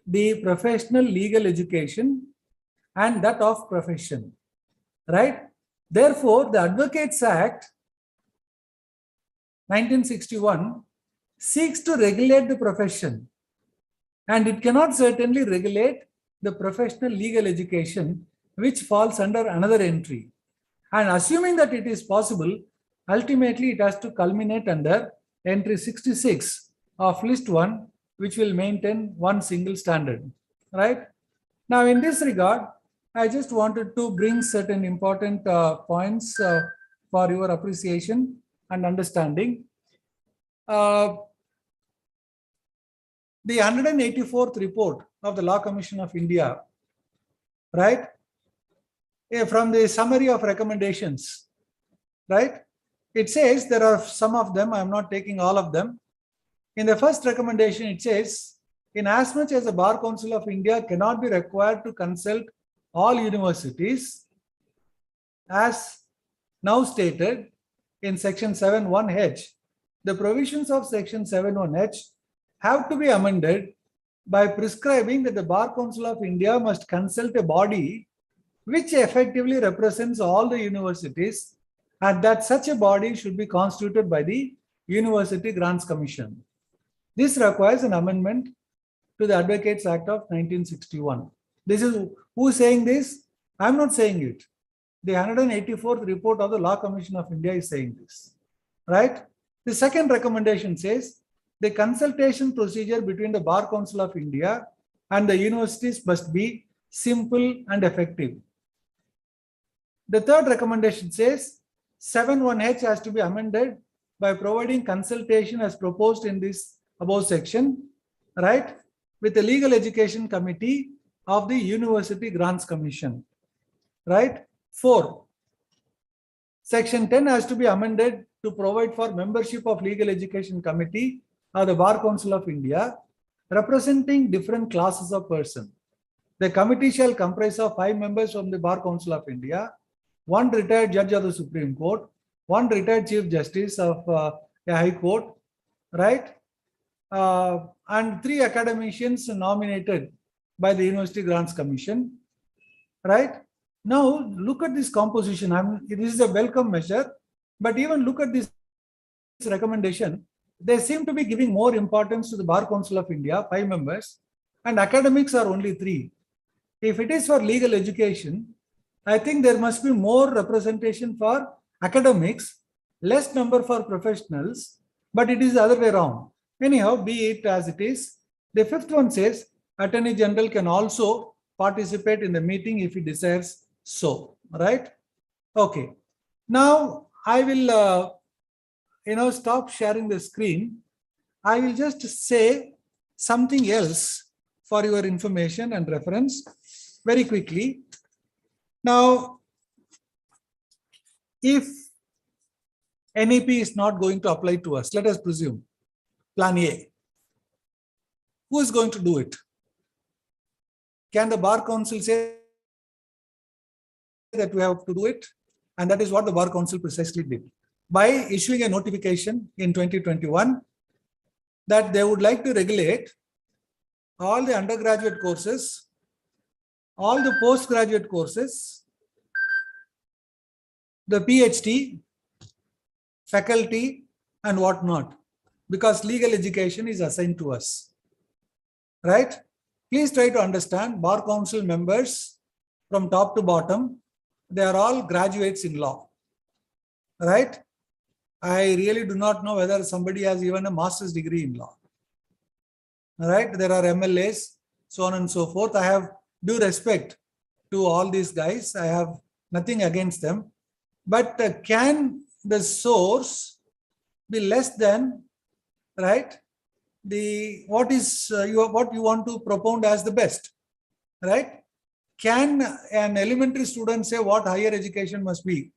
[SPEAKER 5] the professional legal education and that of profession, right? Therefore, the Advocates Act 1961 seeks to regulate the profession, and it cannot certainly regulate the professional legal education, which falls under another entry. And assuming that it is possible, ultimately it has to culminate under entry 66 of list 1, which will maintain one single standard, right? Now, in this regard, I just wanted to bring certain important points for your appreciation and understanding. The 184th report of the Law Commission of India, right? From the summary of recommendations, right? It says there are some of them, I'm not taking all of them. In the first recommendation, it says, in as much as the Bar Council of India cannot be required to consult all universities, as now stated in section 7(1)(h), the provisions of section 7(1)(h) have to be amended by prescribing that the Bar Council of India must consult a body which effectively represents all the universities, and that such a body should be constituted by the University Grants Commission. This requires an amendment to the Advocates Act of 1961. This is who is saying this? I'm not saying it. The 184th report of the Law Commission of India is saying this, right? The second recommendation says the consultation procedure between the Bar Council of India and the universities must be simple and effective. The third recommendation says 7(1)(h) has to be amended by providing consultation as proposed in this above section, right, with the Legal Education Committee of the University Grants Commission, right? 4, section 10 has to be amended to provide for membership of Legal Education Committee of the Bar Council of India representing different classes of person. The committee shall comprise of 5 members from the Bar Council of India, 1 retired judge of the Supreme Court, 1 retired Chief Justice of a High Court, right? And 3 academicians nominated by the University Grants Commission, right? Now, look at this composition. This is a welcome measure, but even look at this recommendation. They seem to be giving more importance to the Bar Council of India, 5 members, and academics are only 3. If it is for legal education, I think there must be more representation for academics, less number for professionals, but it is the other way around. Anyhow, be it as it is. The 5th one says, Attorney General can also participate in the meeting if he desires so, right? Okay. Now, I will, stop sharing the screen. I will just say something else for your information and reference very quickly. Now, if NEP is not going to apply to us, let us presume, plan A, who is going to do it? Can the Bar Council say that we have to do it? And that is what the Bar Council precisely did by issuing a notification in 2021 that they would like to regulate all the undergraduate courses, all the postgraduate courses, the PhD, faculty, and whatnot, because legal education is assigned to us. Right? Please try to understand, Bar Council members from top to bottom, they are all graduates in law. Right? I really do not know whether somebody has even a master's degree in law. Right? There are MLAs, so on and so forth. I have due respect to all these guys. I have nothing against them. But can the source be less than, right, what you want to propound as the best, right? Can an elementary student say what higher education must be,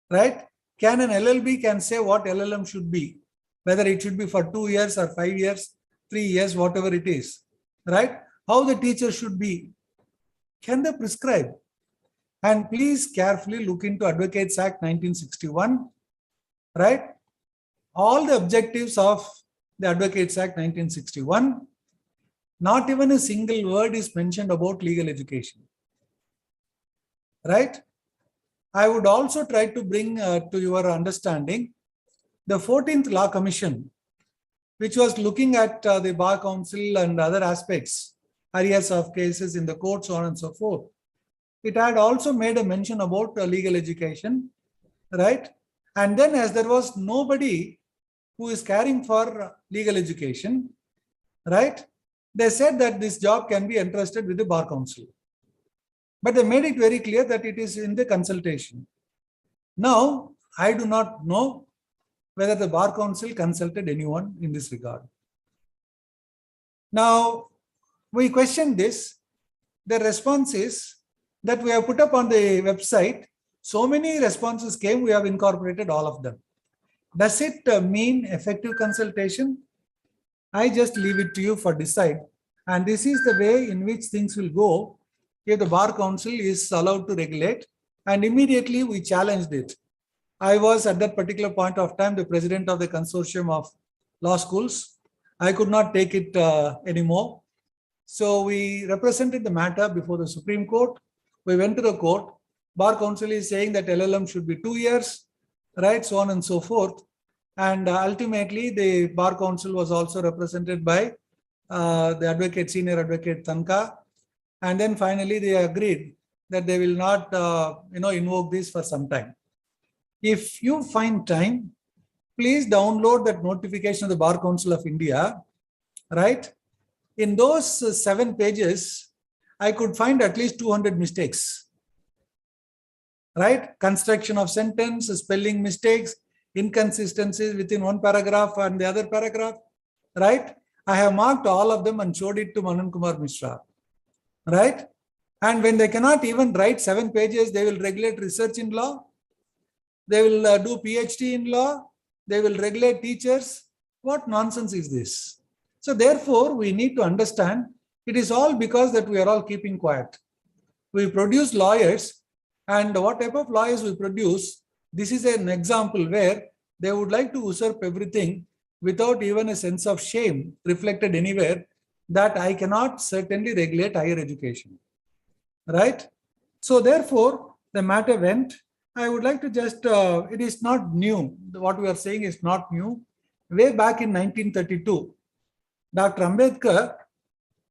[SPEAKER 5] right? Can an LLB can say what LLM should be, whether it should be for 2 years or 5 years, 3 years, whatever it is, right? How the teacher should be. Can they prescribe? And please carefully look into Advocates Act 1961, right? All the objectives of the Advocates Act 1961, not even a single word is mentioned about legal education, right? I would also try to bring to your understanding the 14th Law Commission, which was looking at the Bar Council and other aspects, areas of cases in the court, so on and so forth. It had also made a mention about legal education, right? And then as there was nobody who is caring for legal education, right? They said that this job can be entrusted with the Bar Council. But they made it very clear that it is in the consultation. Now, I do not know whether the Bar Council consulted anyone in this regard. Now, we question this. The response is that we have put up on the website, so many responses came, we have incorporated all of them. Does it mean effective consultation? I just leave it to you for decide. And this is the way in which things will go if the Bar Council is allowed to regulate. And immediately we challenged it. I was at that particular point of time the president of the consortium of law schools. I could not take it anymore. So we represented the matter before the Supreme Court. We went to the court. Bar Council is saying that LLM should be 2 years, right? So on and so forth. And ultimately, the Bar Council was also represented by the advocate, senior advocate Tanka. And then finally, they agreed that they will not, invoke this for some time. If you find time, please download that notification of the Bar Council of India, right? In those 7 pages, I could find at least 200 mistakes, right? Construction of sentence, spelling mistakes, inconsistencies within one paragraph and the other paragraph, right? I have marked all of them and showed it to Manan Kumar Mishra, right? And when they cannot even write 7 pages, they will regulate research in law. They will do PhD in law. They will regulate teachers. What nonsense is this? So therefore, we need to understand it is all because that we are all keeping quiet. We produce lawyers, and what type of lawyers we produce, this is an example where they would like to usurp everything without even a sense of shame reflected anywhere that I cannot certainly regulate higher education, right? So therefore, the matter went. I would like to just, it is not new. What we are saying is not new. Way back in 1932, Dr. Ambedkar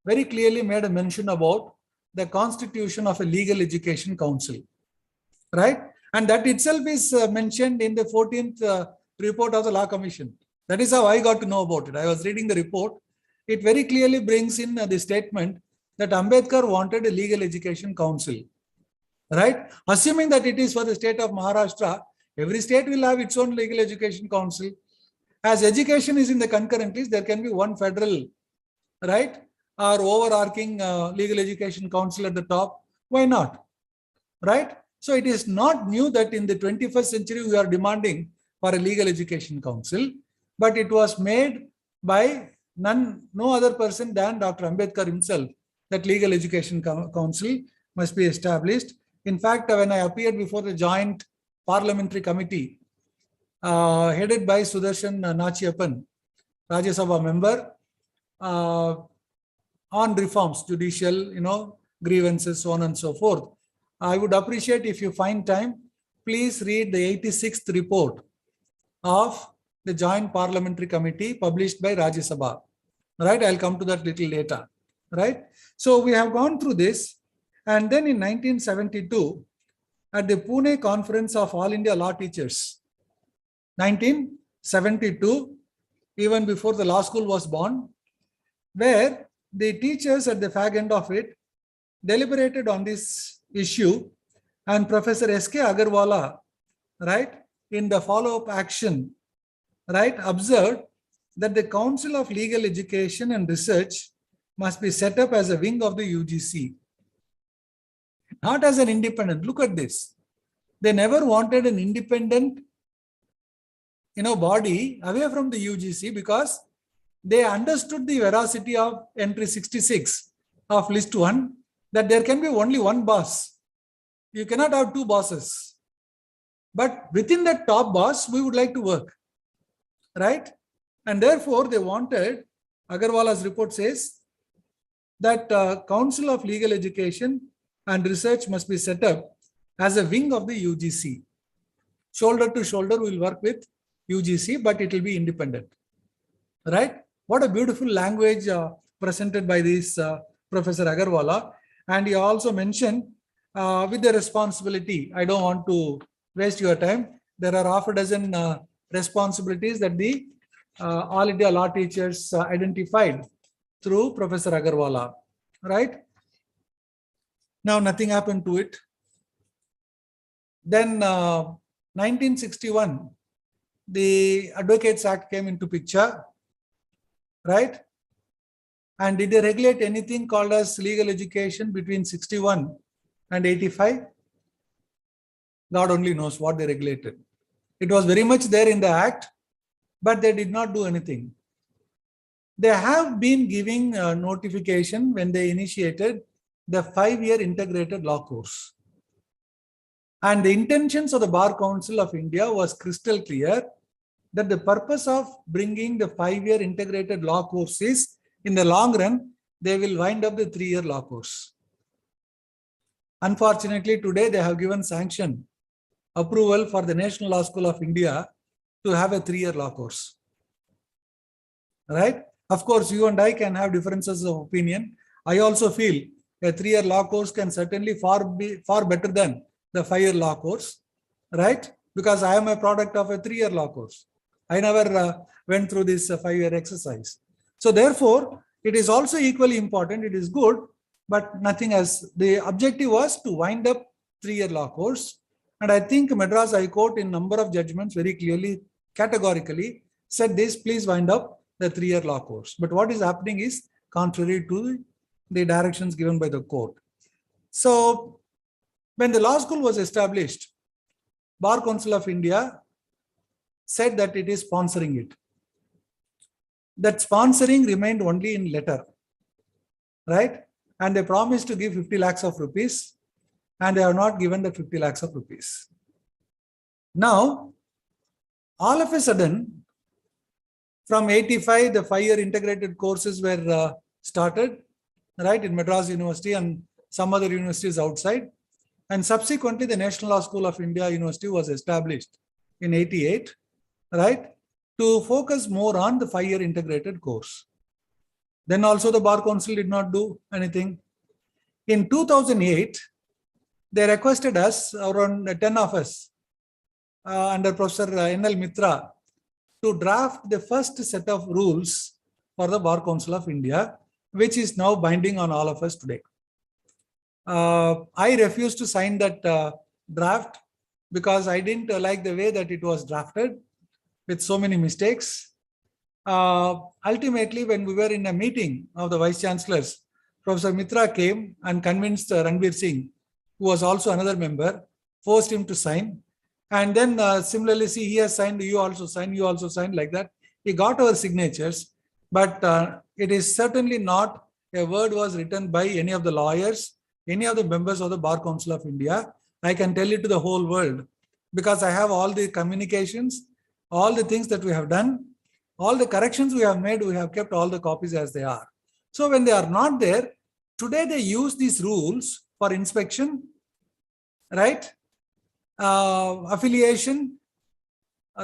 [SPEAKER 5] very clearly made a mention about the constitution of a legal education council, right? And that itself is mentioned in the 14th report of the Law Commission. That is how I got to know about it. I was reading the report. It very clearly brings in the statement that Ambedkar wanted a legal education council, right? Assuming that it is for the state of Maharashtra, every state will have its own legal education council. As education is in the concurrent list, there can be one federal, right? Or overarching legal education council at the top. Why not? Right? So it is not new that in the 21st century we are demanding for a legal education council, but it was made by no other person than Dr. Ambedkar himself that legal education council must be established. In fact, when I appeared before the Joint Parliamentary Committee, headed by Sudarshan Nachiyappan, Rajya Sabha member, on reforms, judicial, grievances, so on and so forth. I would appreciate if you find time, please read the 86th report of the Joint Parliamentary Committee published by Rajya Sabha. Right? I'll come to that little later. Right? So we have gone through this. And then in 1972, at the Pune Conference of All India Law Teachers, 1972, even before the law school was born, where the teachers at the fag end of it deliberated on this issue, and Professor S.K. Agarwala, right, in the follow-up action, right, observed that the Council of Legal Education and Research must be set up as a wing of the UGC, not as an independent. Look at this. They never wanted an independent, body away from the UGC because they understood the veracity of entry 66 of list 1, that there can be only one boss. You cannot have two bosses. But within that top boss, we would like to work. Right? And therefore, they wanted, Agarwala's report says, that Council of Legal Education and Research must be set up as a wing of the UGC. Shoulder to shoulder, we'll work with UGC, but it will be independent. Right? What a beautiful language presented by this Professor Agarwala. And he also mentioned with the responsibility. I don't want to waste your time. There are half a dozen responsibilities that the All India Law Teachers identified through Professor Agarwala. Right? Now, nothing happened to it. Then 1961, the Advocates Act came into picture. Right? And did they regulate anything called as legal education between 61 and 85? God only knows what they regulated. It was very much there in the act, but they did not do anything. They have been giving notification when they initiated the 5-year integrated law course. And the intentions of the Bar Council of India was crystal clear that the purpose of bringing the 5-year integrated law course is, in the long run, they will wind up the 3-year law course. Unfortunately, today they have given sanction, approval for the National Law School of India to have a 3-year law course. Right? Of course, you and I can have differences of opinion. I also feel a 3-year law course can certainly be far better than the 5-year law course. Right? Because I am a product of a 3-year law course. I never went through this 5-year exercise. So therefore, it is also equally important. It is good, but nothing as the objective was to wind up 3-year law course. And I think Madras High Court in number of judgments very clearly, categorically said this, please wind up the 3-year law course. But what is happening is contrary to the directions given by the court. So when the law school was established, Bar Council of India said that it is sponsoring it. That sponsoring remained only in letter, right? And they promised to give 50 lakhs of rupees, and they have not given the 50 lakhs of rupees. Now, all of a sudden, from 85, the 5-year integrated courses were started, right, in Madras University and some other universities outside. And subsequently, the National Law School of India University was established in 88, right, to focus more on the 5-year integrated course. Then also the Bar Council did not do anything. In 2008, they requested us, around 10 of us, under Professor N.L. Mitra, to draft the first set of rules for the Bar Council of India, which is now binding on all of us today. I refused to sign that draft because I didn't like the way that it was drafted with so many mistakes. Ultimately, when we were in a meeting of the Vice Chancellors, Professor Mitra came and convinced Ranbir Singh, who was also another member, forced him to sign. And then similarly, see, he has signed, you also signed, like that. He got our signatures, but it is certainly not a word was written by any of the lawyers, any of the members of the Bar Council of India, I can tell it to the whole world because I have all the communications, all the things that we have done, all the corrections we have made, we have kept all the copies as they are. So when they are not there, today they use these rules for inspection, right? Affiliation,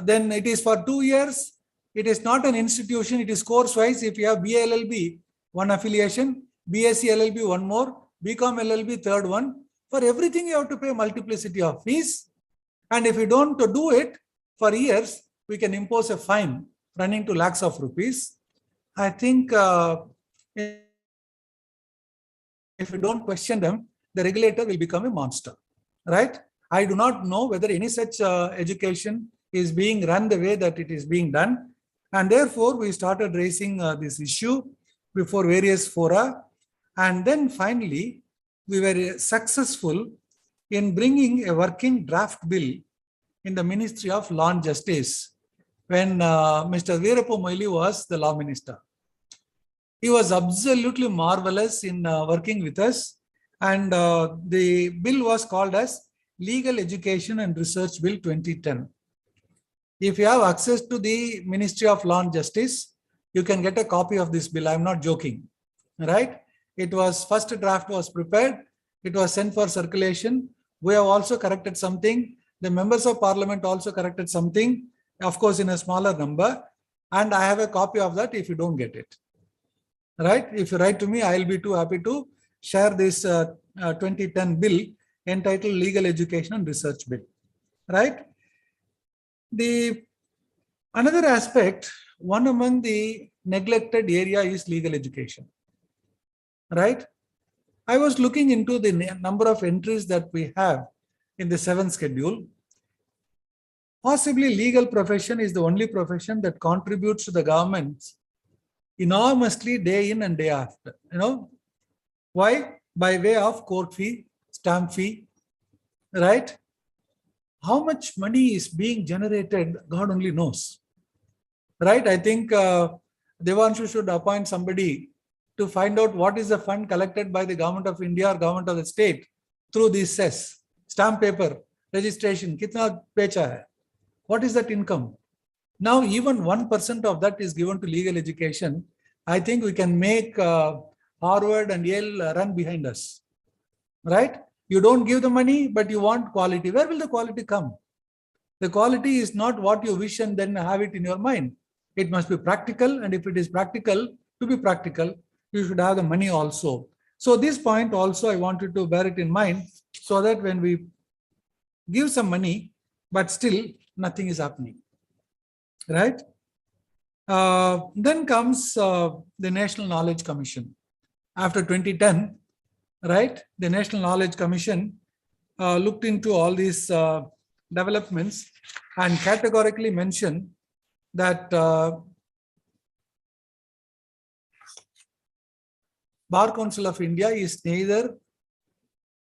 [SPEAKER 5] then it is for 2 years. It is not an institution, it is course wise. If you have BLLB, one affiliation, BSc LLB, one more, BCom LLB, third one. For everything, you have to pay multiplicity of fees. And if you don't do it for years, we can impose a fine running to lakhs of rupees. I think if you don't question them, the regulator will become a monster, right? I do not know whether any such education is being run the way that it is being done. And therefore, we started raising this issue before various fora. And then finally, we were successful in bringing a working draft bill in the Ministry of Law and Justice when Mr. Veerappa Moily was the law minister. He was absolutely marvelous in working with us. And the bill was called as Legal Education and Research Bill 2010. If you have access to the Ministry of Law and Justice, you can get a copy of this bill. I'm not joking, right? It was first draft was prepared. It was sent for circulation. We have also corrected something. The members of parliament also corrected something, of course, in a smaller number. And I have a copy of that if you don't get it, right? If you write to me, I'll be too happy to share this 2010 bill entitled Legal Education and Research Bill, right? Another aspect, one among the neglected area is legal education, right? I was looking into the number of entries that we have in the 7th schedule. Possibly legal profession is the only profession that contributes to the government enormously day in and day after. You know, why? By way of court fee, stamp fee, right? How much money is being generated, God only knows, right? I think Devanshu should appoint somebody to find out what is the fund collected by the government of India or government of the state through these cess, stamp paper, registration, kitna pecha hai? What is that income? Now, even 1% of that is given to legal education. I think we can make Harvard and Yale run behind us, right? You don't give the money, but you want quality. Where will the quality come? The quality is not what you wish and then have it in your mind. It must be practical. And if it is practical, to be practical, you should have the money also. So this point also, I wanted to bear it in mind so that when we give some money, but still nothing is happening, right? Then comes the National Knowledge Commission. After 2010, right, the National Knowledge Commission looked into all these developments and categorically mentioned that Bar Council of India is neither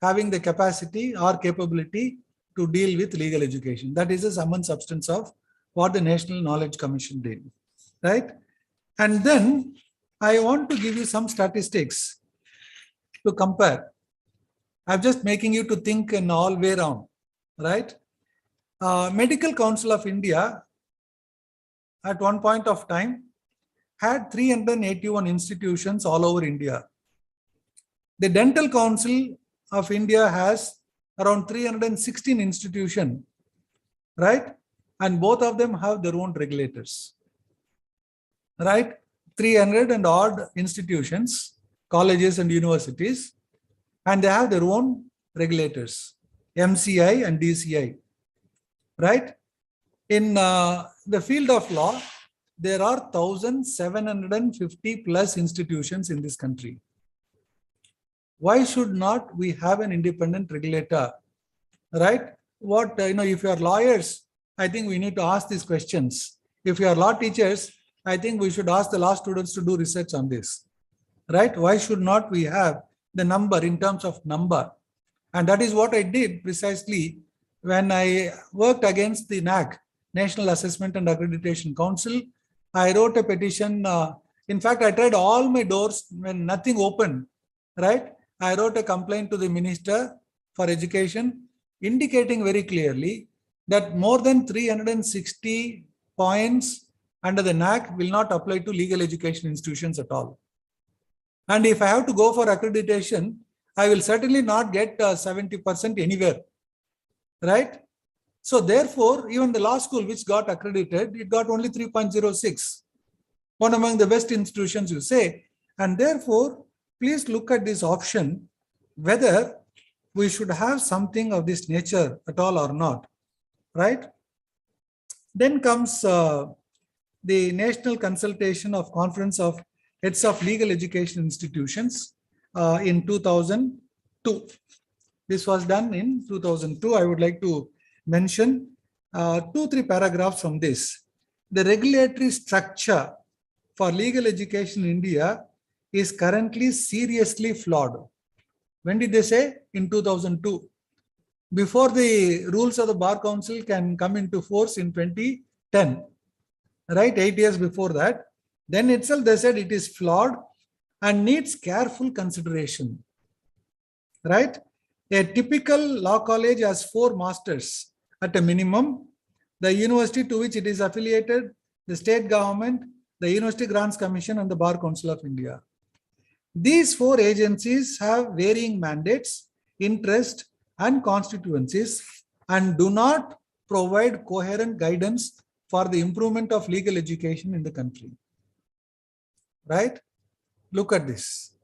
[SPEAKER 5] having the capacity or capability to deal with legal education. That is the sum and substance of what the National Knowledge Commission did, right? And then I want to give you some statistics to compare. I'm just making you to think in all way around, right? Medical Council of India at one point of time had 381 institutions all over India. The Dental Council of India has around 316 institutions, right? And both of them have their own regulators, right? 300 and odd institutions, colleges and universities, and they have their own regulators, MCI and DCI, right? In the field of law, there are 1,750 plus institutions in this country. Why should not we have an independent regulator, right? What, if you are lawyers, I think we need to ask these questions. If you are law teachers, I think we should ask the law students to do research on this, right? Why should not we have the number in terms of number? And that is what I did precisely when I worked against the NAAC, National Assessment and Accreditation Council. I wrote a petition. In fact, I tried all my doors when nothing opened, right? I wrote a complaint to the Minister for Education indicating very clearly that more than 360 points under the NAC will not apply to legal education institutions at all. And if I have to go for accreditation, I will certainly not get 70% anywhere, right? So therefore, even the law school which got accredited, it got only 3.06, one among the best institutions, you say. And therefore, please look at this option, whether we should have something of this nature at all or not, right? Then comes the National Consultation of Conference of Heads of Legal Education Institutions in 2002. This was done in 2002. I would like to mention 2-3 paragraphs from this. The regulatory structure for legal education in India is currently seriously flawed. When did they say? In 2002. Before the rules of the Bar Council can come into force in 2010, right? 8 years before that. Then itself they said it is flawed and needs careful consideration, right? A typical law college has 4 masters at a minimum. The university to which it is affiliated, the state government, the University Grants Commission and the Bar Council of India. These 4 agencies have varying mandates, interest and constituencies and do not provide coherent guidance for the improvement of legal education in the country. Right? Look at this.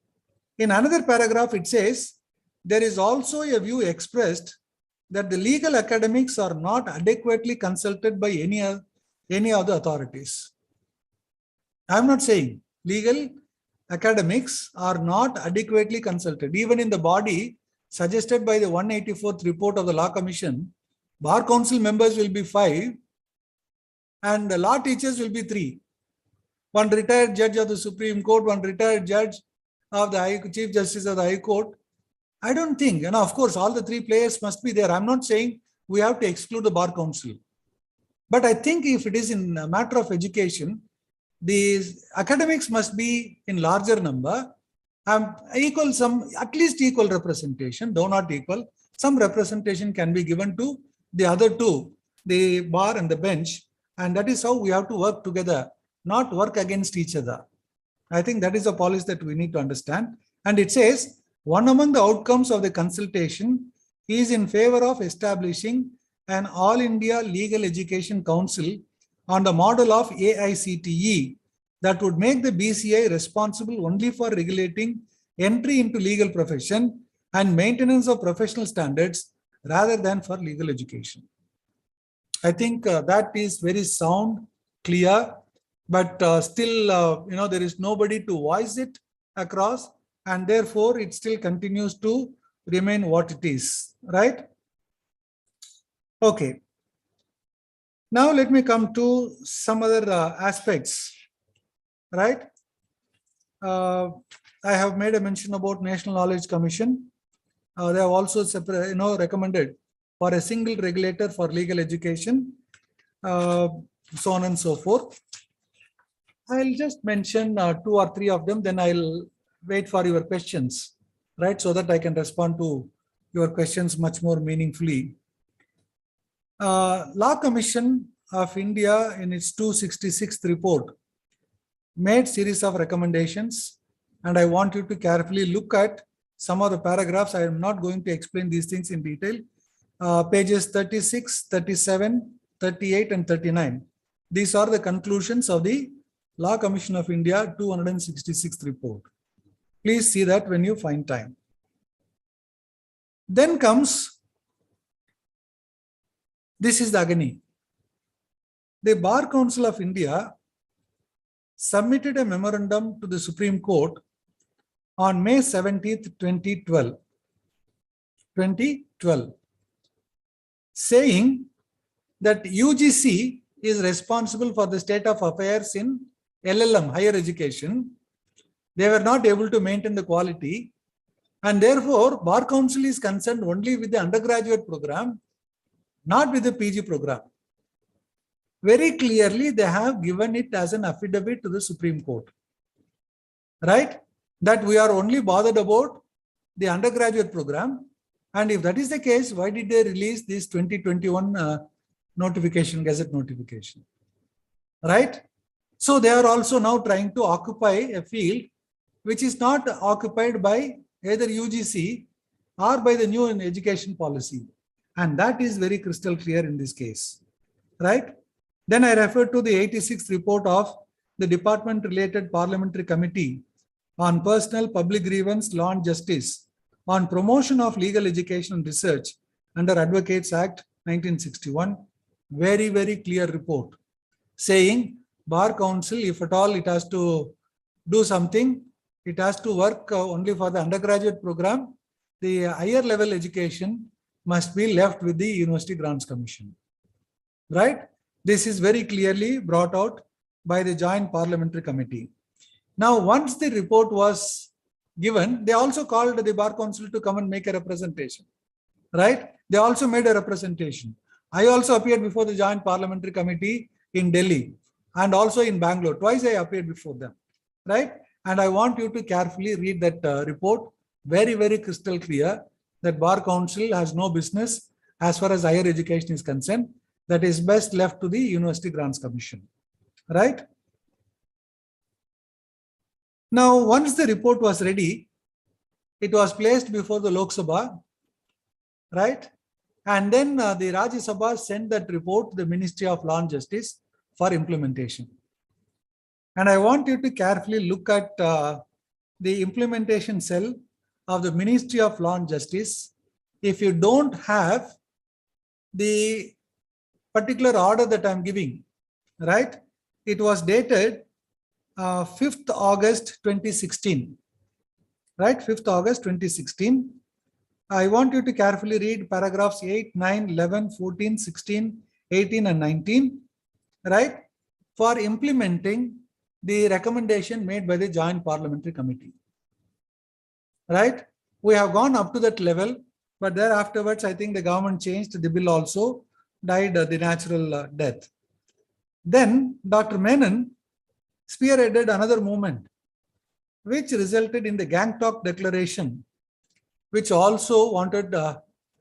[SPEAKER 5] In another paragraph, it says, there is also a view expressed that the legal academics are not adequately consulted by any of the authorities. I am not saying legal academics are not adequately consulted. Even in the body suggested by the 184th report of the Law Commission, Bar Council members will be 5 and the law teachers will be 3. One retired judge of the Supreme Court, one retired judge of the Chief Justice of the High Court. I don't think, of course, all the 3 players must be there. I'm not saying we have to exclude the Bar Council. But I think if it is in a matter of education, the academics must be in larger number, equal some, at least equal representation, though not equal. Some representation can be given to the other 2, the bar and the bench. And that is how we have to work together, not work against each other. I think that is a policy that we need to understand. And it says, one among the outcomes of the consultation is in favor of establishing an All India Legal Education Council on the model of AICTE that would make the BCI responsible only for regulating entry into legal profession and maintenance of professional standards rather than for legal education. I think that is very sound, clear, but still, there is nobody to voice it across, and therefore it still continues to remain what it is, right? Okay. Now let me come to some other aspects, right? I have made a mention about National Knowledge Commission. They have also recommended for a single regulator for legal education, so on and so forth. I'll just mention 2 or 3 of them, then I'll wait for your questions, right? So that I can respond to your questions much more meaningfully. Law Commission of India in its 266th report made series of recommendations, and I want you to carefully look at some of the paragraphs. I am not going to explain these things in detail. Pages 36, 37, 38 and 39. These are the conclusions of the Law Commission of India 266th report. Please see that when you find time. Then comes, this is the agony. The Bar Council of India submitted a memorandum to the Supreme Court on May 17th, 2012, saying that UGC is responsible for the state of affairs in LLM, higher education. They were not able to maintain the quality, and therefore Bar Council is concerned only with the undergraduate program, not with the PG program. Very clearly, they have given it as an affidavit to the Supreme Court, right? That we are only bothered about the undergraduate program? And if that is the case, why did they release this 2021 notification, gazette notification? Right? So they are also now trying to occupy a field which is not occupied by either UGC or by the new education policy. And that is very crystal clear in this case. Right? Then I refer to the 86th report of the department-related parliamentary committee on personal, public grievance, law and justice on promotion of legal education and research under Advocates Act 1961. Very, very clear report saying Bar Council, if at all it has to do something, it has to work only for the undergraduate program. The higher level education must be left with the University Grants Commission. Right? This is very clearly brought out by the Joint Parliamentary Committee. Now, once the report was given, they also called the Bar Council to come and make a representation. Right? They also made a representation. I also appeared before the Joint Parliamentary Committee in Delhi and also in Bangalore. Twice I appeared before them. Right? And I want you to carefully read that report. Very, very crystal clear that Bar Council has no business as far as higher education is concerned. That is best left to the University Grants Commission. Right? Now, once the report was ready, it was placed before the Lok Sabha, right? And then the Rajya Sabha sent that report to the Ministry of Law and Justice for implementation. And I want you to carefully look at the implementation cell of the Ministry of Law and Justice. If you don't have the particular order that I'm giving, right? It was dated 5th August 2016, right? 5th August 2016. I want you to carefully read paragraphs 8, 9, 11, 14, 16, 18, and 19, right? For implementing the recommendation made by the Joint Parliamentary Committee, right? We have gone up to that level, but there afterwards, I think the government changed, the bill also died the natural death. Then Dr. Menon spearheaded another movement, which resulted in the Gangtok Declaration, which also wanted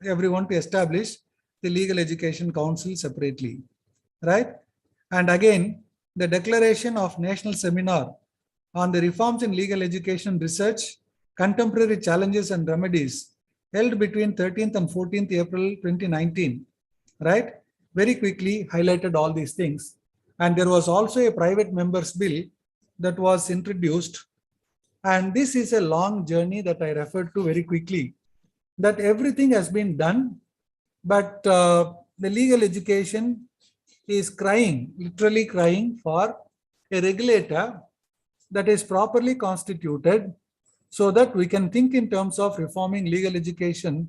[SPEAKER 5] everyone to establish the Legal Education Council separately, right? And again, the declaration of National Seminar on the Reforms in Legal Education Research, Contemporary Challenges and Remedies, held between 13th and 14th April 2019, right? Very quickly highlighted all these things. And there was also a private members bill that was introduced. And this is a long journey that I referred to very quickly, that everything has been done, but the legal education is crying, literally crying for a regulator that is properly constituted so that we can think in terms of reforming legal education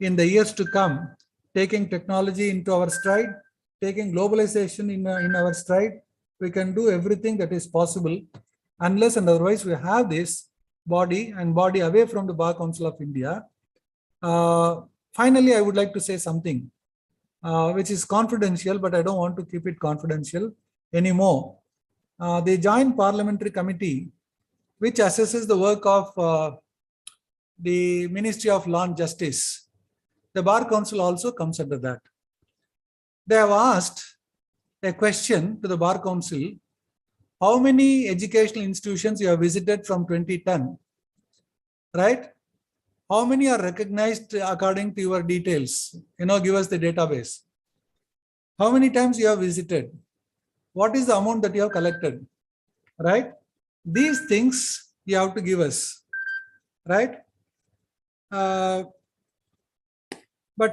[SPEAKER 5] in the years to come, taking technology into our stride, taking globalization in our stride. We can do everything that is possible. Unless and otherwise we have this body and body away from the Bar Council of India. Finally, I would like to say something which is confidential, but I don't want to keep it confidential anymore. The Joint Parliamentary Committee, which assesses the work of the Ministry of Law and Justice, the Bar Council also comes under that. They have asked a question to the Bar Council: how many educational institutions you have visited from 2010, right? How many are recognized according to your details? Give us the database. How many times you have visited? What is the amount that you have collected, right? These things you have to give us, right? But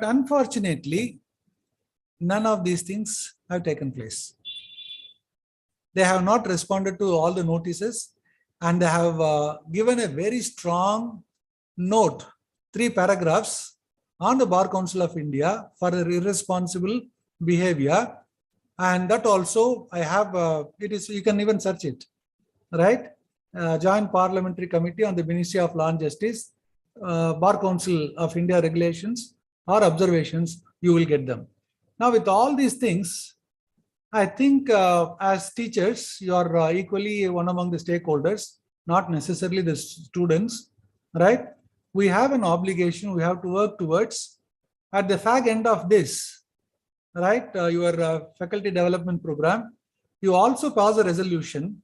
[SPEAKER 5] unfortunately, none of these things have taken place. They have not responded to all the notices, and they have given a very strong note, 3 paragraphs on the Bar Council of India for irresponsible behavior. And that also I have, you can even search it, right? Joint Parliamentary Committee on the Ministry of Law and Justice, Bar Council of India regulations or observations, you will get them. Now, with all these things, I think as teachers, you are equally one among the stakeholders, not necessarily the students, right? we have an obligation, we have to work towards at the fag end of this, right, your faculty development program, you also pass a resolution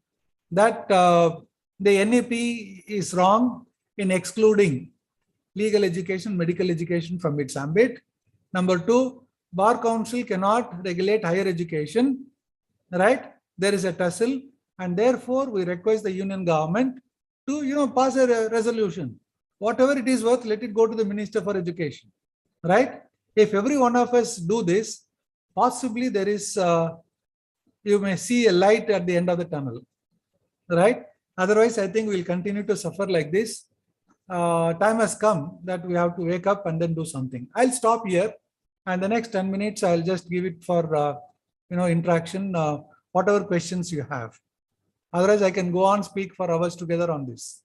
[SPEAKER 5] that the NAP is wrong in excluding legal education, medical education from its ambit. Number two, Bar Council cannot regulate higher education, right? There is a tussle, and therefore we request the union government to, pass a resolution. Whatever it is worth, let it go to the Minister for Education, right? If every one of us do this, possibly there is, you may see a light at the end of the tunnel, right? Otherwise, I think we'll continue to suffer like this. Time has come that we have to wake up and then do something. I'll stop here, and the next 10 minutes, I'll just give it for, interaction, whatever questions you have. Otherwise, I can go on, speak for hours together on this.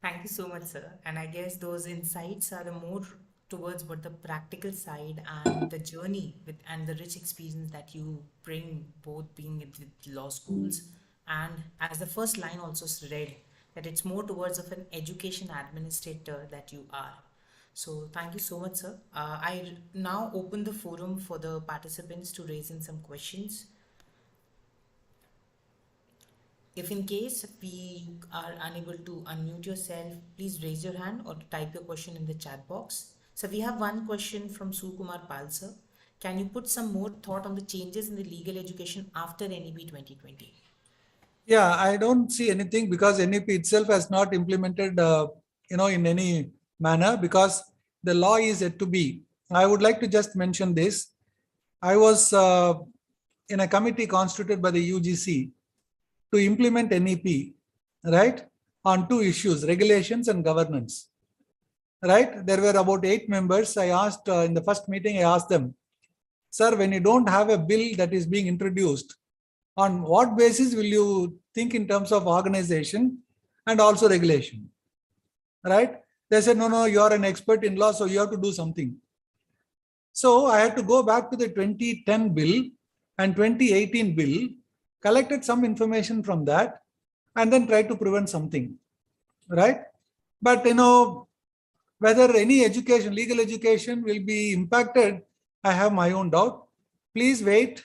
[SPEAKER 3] Thank you so much, sir. And I guess those insights are the more towards what the practical side and the journey with and the rich experience that you bring, both being in the law schools and as the first line also read, that it's more towards of an education administrator that you are. So thank you so much, sir. I now open the forum for the participants to raise in some questions. If in case we are unable to unmute yourself, please raise your hand or type your question in the chat box. So we have one question from Sukumar Pal, sir. Can you put some more thought on the changes in the legal education after NEP 2020?
[SPEAKER 5] Yeah, I don't see anything because NEP itself has not implemented, in any manner because the law is yet to be. I would like to just mention this. I was in a committee constituted by the UGC to implement NEP, right, on two issues, regulations and governance, right? There were about 8 members. I asked in the first meeting, I asked them, sir, when you don't have a bill that is being introduced, on what basis will you think in terms of organization and also regulation, right? They said, no, you are an expert in law, so you have to do something. So I had to go back to the 2010 bill and 2018 bill, collected some information from that, and then tried to prevent something, right? But, whether any education, legal education will be impacted, I have my own doubt. Please wait.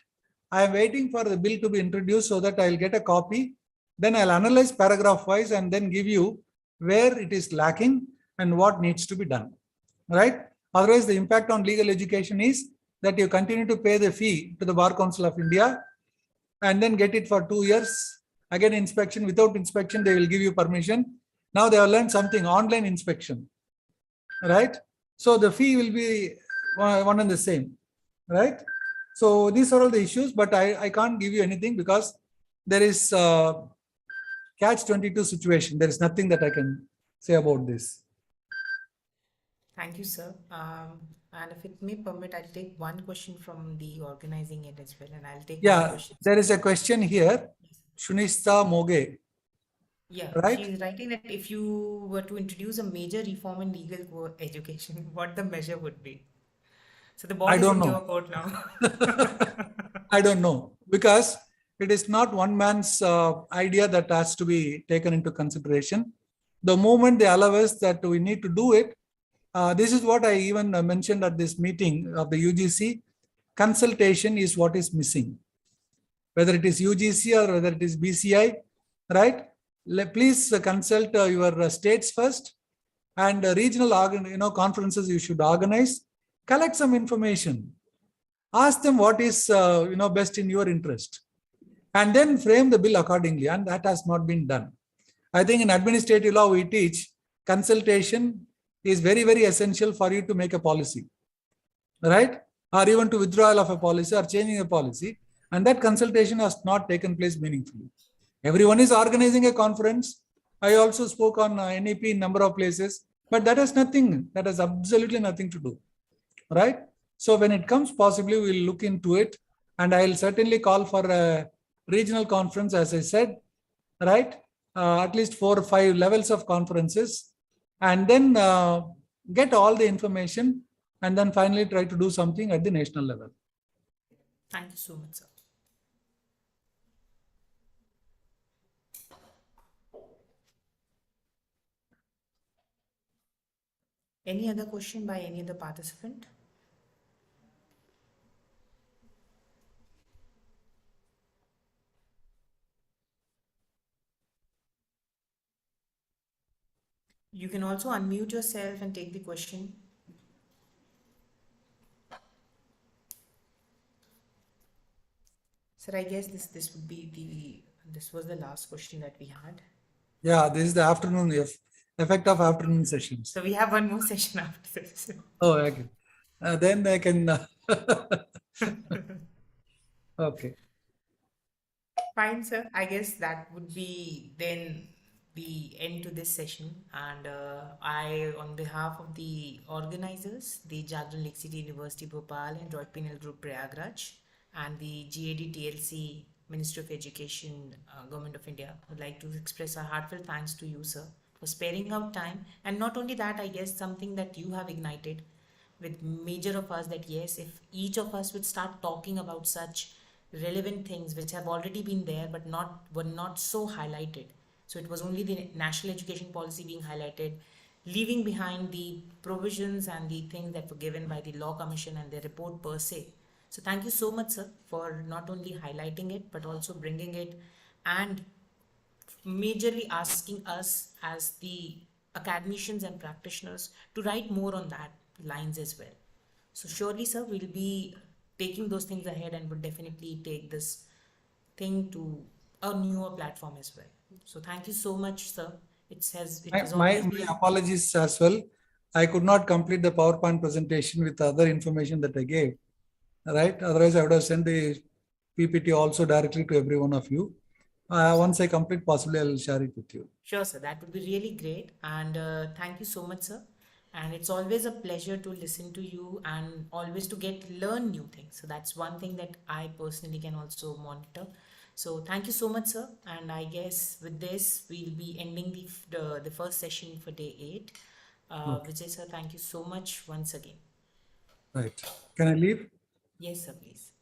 [SPEAKER 5] I am waiting for the bill to be introduced so that I'll get a copy. Then I'll analyze paragraph wise and then give you where it is lacking and what needs to be done, right? Otherwise, the impact on legal education is that you continue to pay the fee to the Bar Council of India and then get it for 2 years. Again, inspection. Without inspection, they will give you permission. Now they have learned something, online inspection, right? So the fee will be one and the same, right? So these are all the issues, but I can't give you anything because there is catch-22 situation. There is nothing that I can say about this.
[SPEAKER 3] Thank you, sir. And if it may permit, I'll take one question from the organizing it as well, and I'll take one
[SPEAKER 5] Yeah,
[SPEAKER 3] question.
[SPEAKER 5] there is a question here, Shunista Moge.
[SPEAKER 3] Yeah,
[SPEAKER 5] Right.
[SPEAKER 3] she's writing that if you were to introduce a major reform in legal education, what the measure would be. So the ball
[SPEAKER 5] I
[SPEAKER 3] is
[SPEAKER 5] don't
[SPEAKER 3] in
[SPEAKER 5] know.
[SPEAKER 3] your court now.
[SPEAKER 5] I don't know because it is not one man's idea that has to be taken into consideration. The moment they allow us that we need to do it, this is what I even mentioned at this meeting of the UGC. Consultation is what is missing. Whether it is UGC or whether it is BCI, right? Please consult your states first and regional conferences you should organize. Collect some information. Ask them what is best in your interest, and then frame the bill accordingly. And that has not been done. I think in administrative law we teach consultation is very, very essential for you to make a policy, right? Or even to withdrawal of a policy or changing a policy. And that consultation has not taken place meaningfully. Everyone is organizing a conference. I also spoke on NEP in number of places, but that has nothing. That has absolutely nothing to do, right? So when it comes, possibly we'll look into it, and I'll certainly call for a regional conference, as I said, right? At least 4 or 5 levels of conferences, and then get all the information, and then finally try to do something at the national level.
[SPEAKER 3] Thank you so much, sir. Any other question by any other participant? You can also unmute yourself and take the question. Sir, I guess this would be this was the last question that we had.
[SPEAKER 5] Yeah, this is the afternoon, effect of afternoon sessions.
[SPEAKER 3] So we have one more session after this.
[SPEAKER 5] Oh, okay. Then I can. Okay.
[SPEAKER 3] Fine, sir. I guess that would be then the end to this session. And I, on behalf of the organizers, the Jagran Lake City University Bhopal and Roy Penal Group Prayagraj, and the GAD TLC Ministry of Education, Government of India, would like to express our heartfelt thanks to you, sir, for sparing out time. And not only that, I guess something that you have ignited with major of us, that yes, if each of us would start talking about such relevant things which have already been there but were not so highlighted. So it was only the national education policy being highlighted, leaving behind the provisions and the things that were given by the Law Commission and their report per se. So thank you so much, sir, for not only highlighting it but also bringing it and majorly asking us as the academicians and practitioners to write more on that lines as well. So surely, sir, we'll be taking those things ahead and would definitely take this thing to a newer platform as well. So thank you so much, sir. It has
[SPEAKER 5] My
[SPEAKER 3] always been.
[SPEAKER 5] apologies as well. I could not complete the PowerPoint presentation with the other information that I gave. Right? Otherwise, I would have sent the PPT also directly to every one of you. Once I complete, possibly I will share it with you.
[SPEAKER 3] Sure, sir. That would be really great. And thank you so much, sir. And it's always a pleasure to listen to you and always to learn new things. So that's one thing that I personally can also monitor. So thank you so much, sir. And I guess with this, we'll be ending the first session for day 8. Vijay, sir, thank you so much once again.
[SPEAKER 5] Right. Can I leave?
[SPEAKER 3] Yes, sir, please.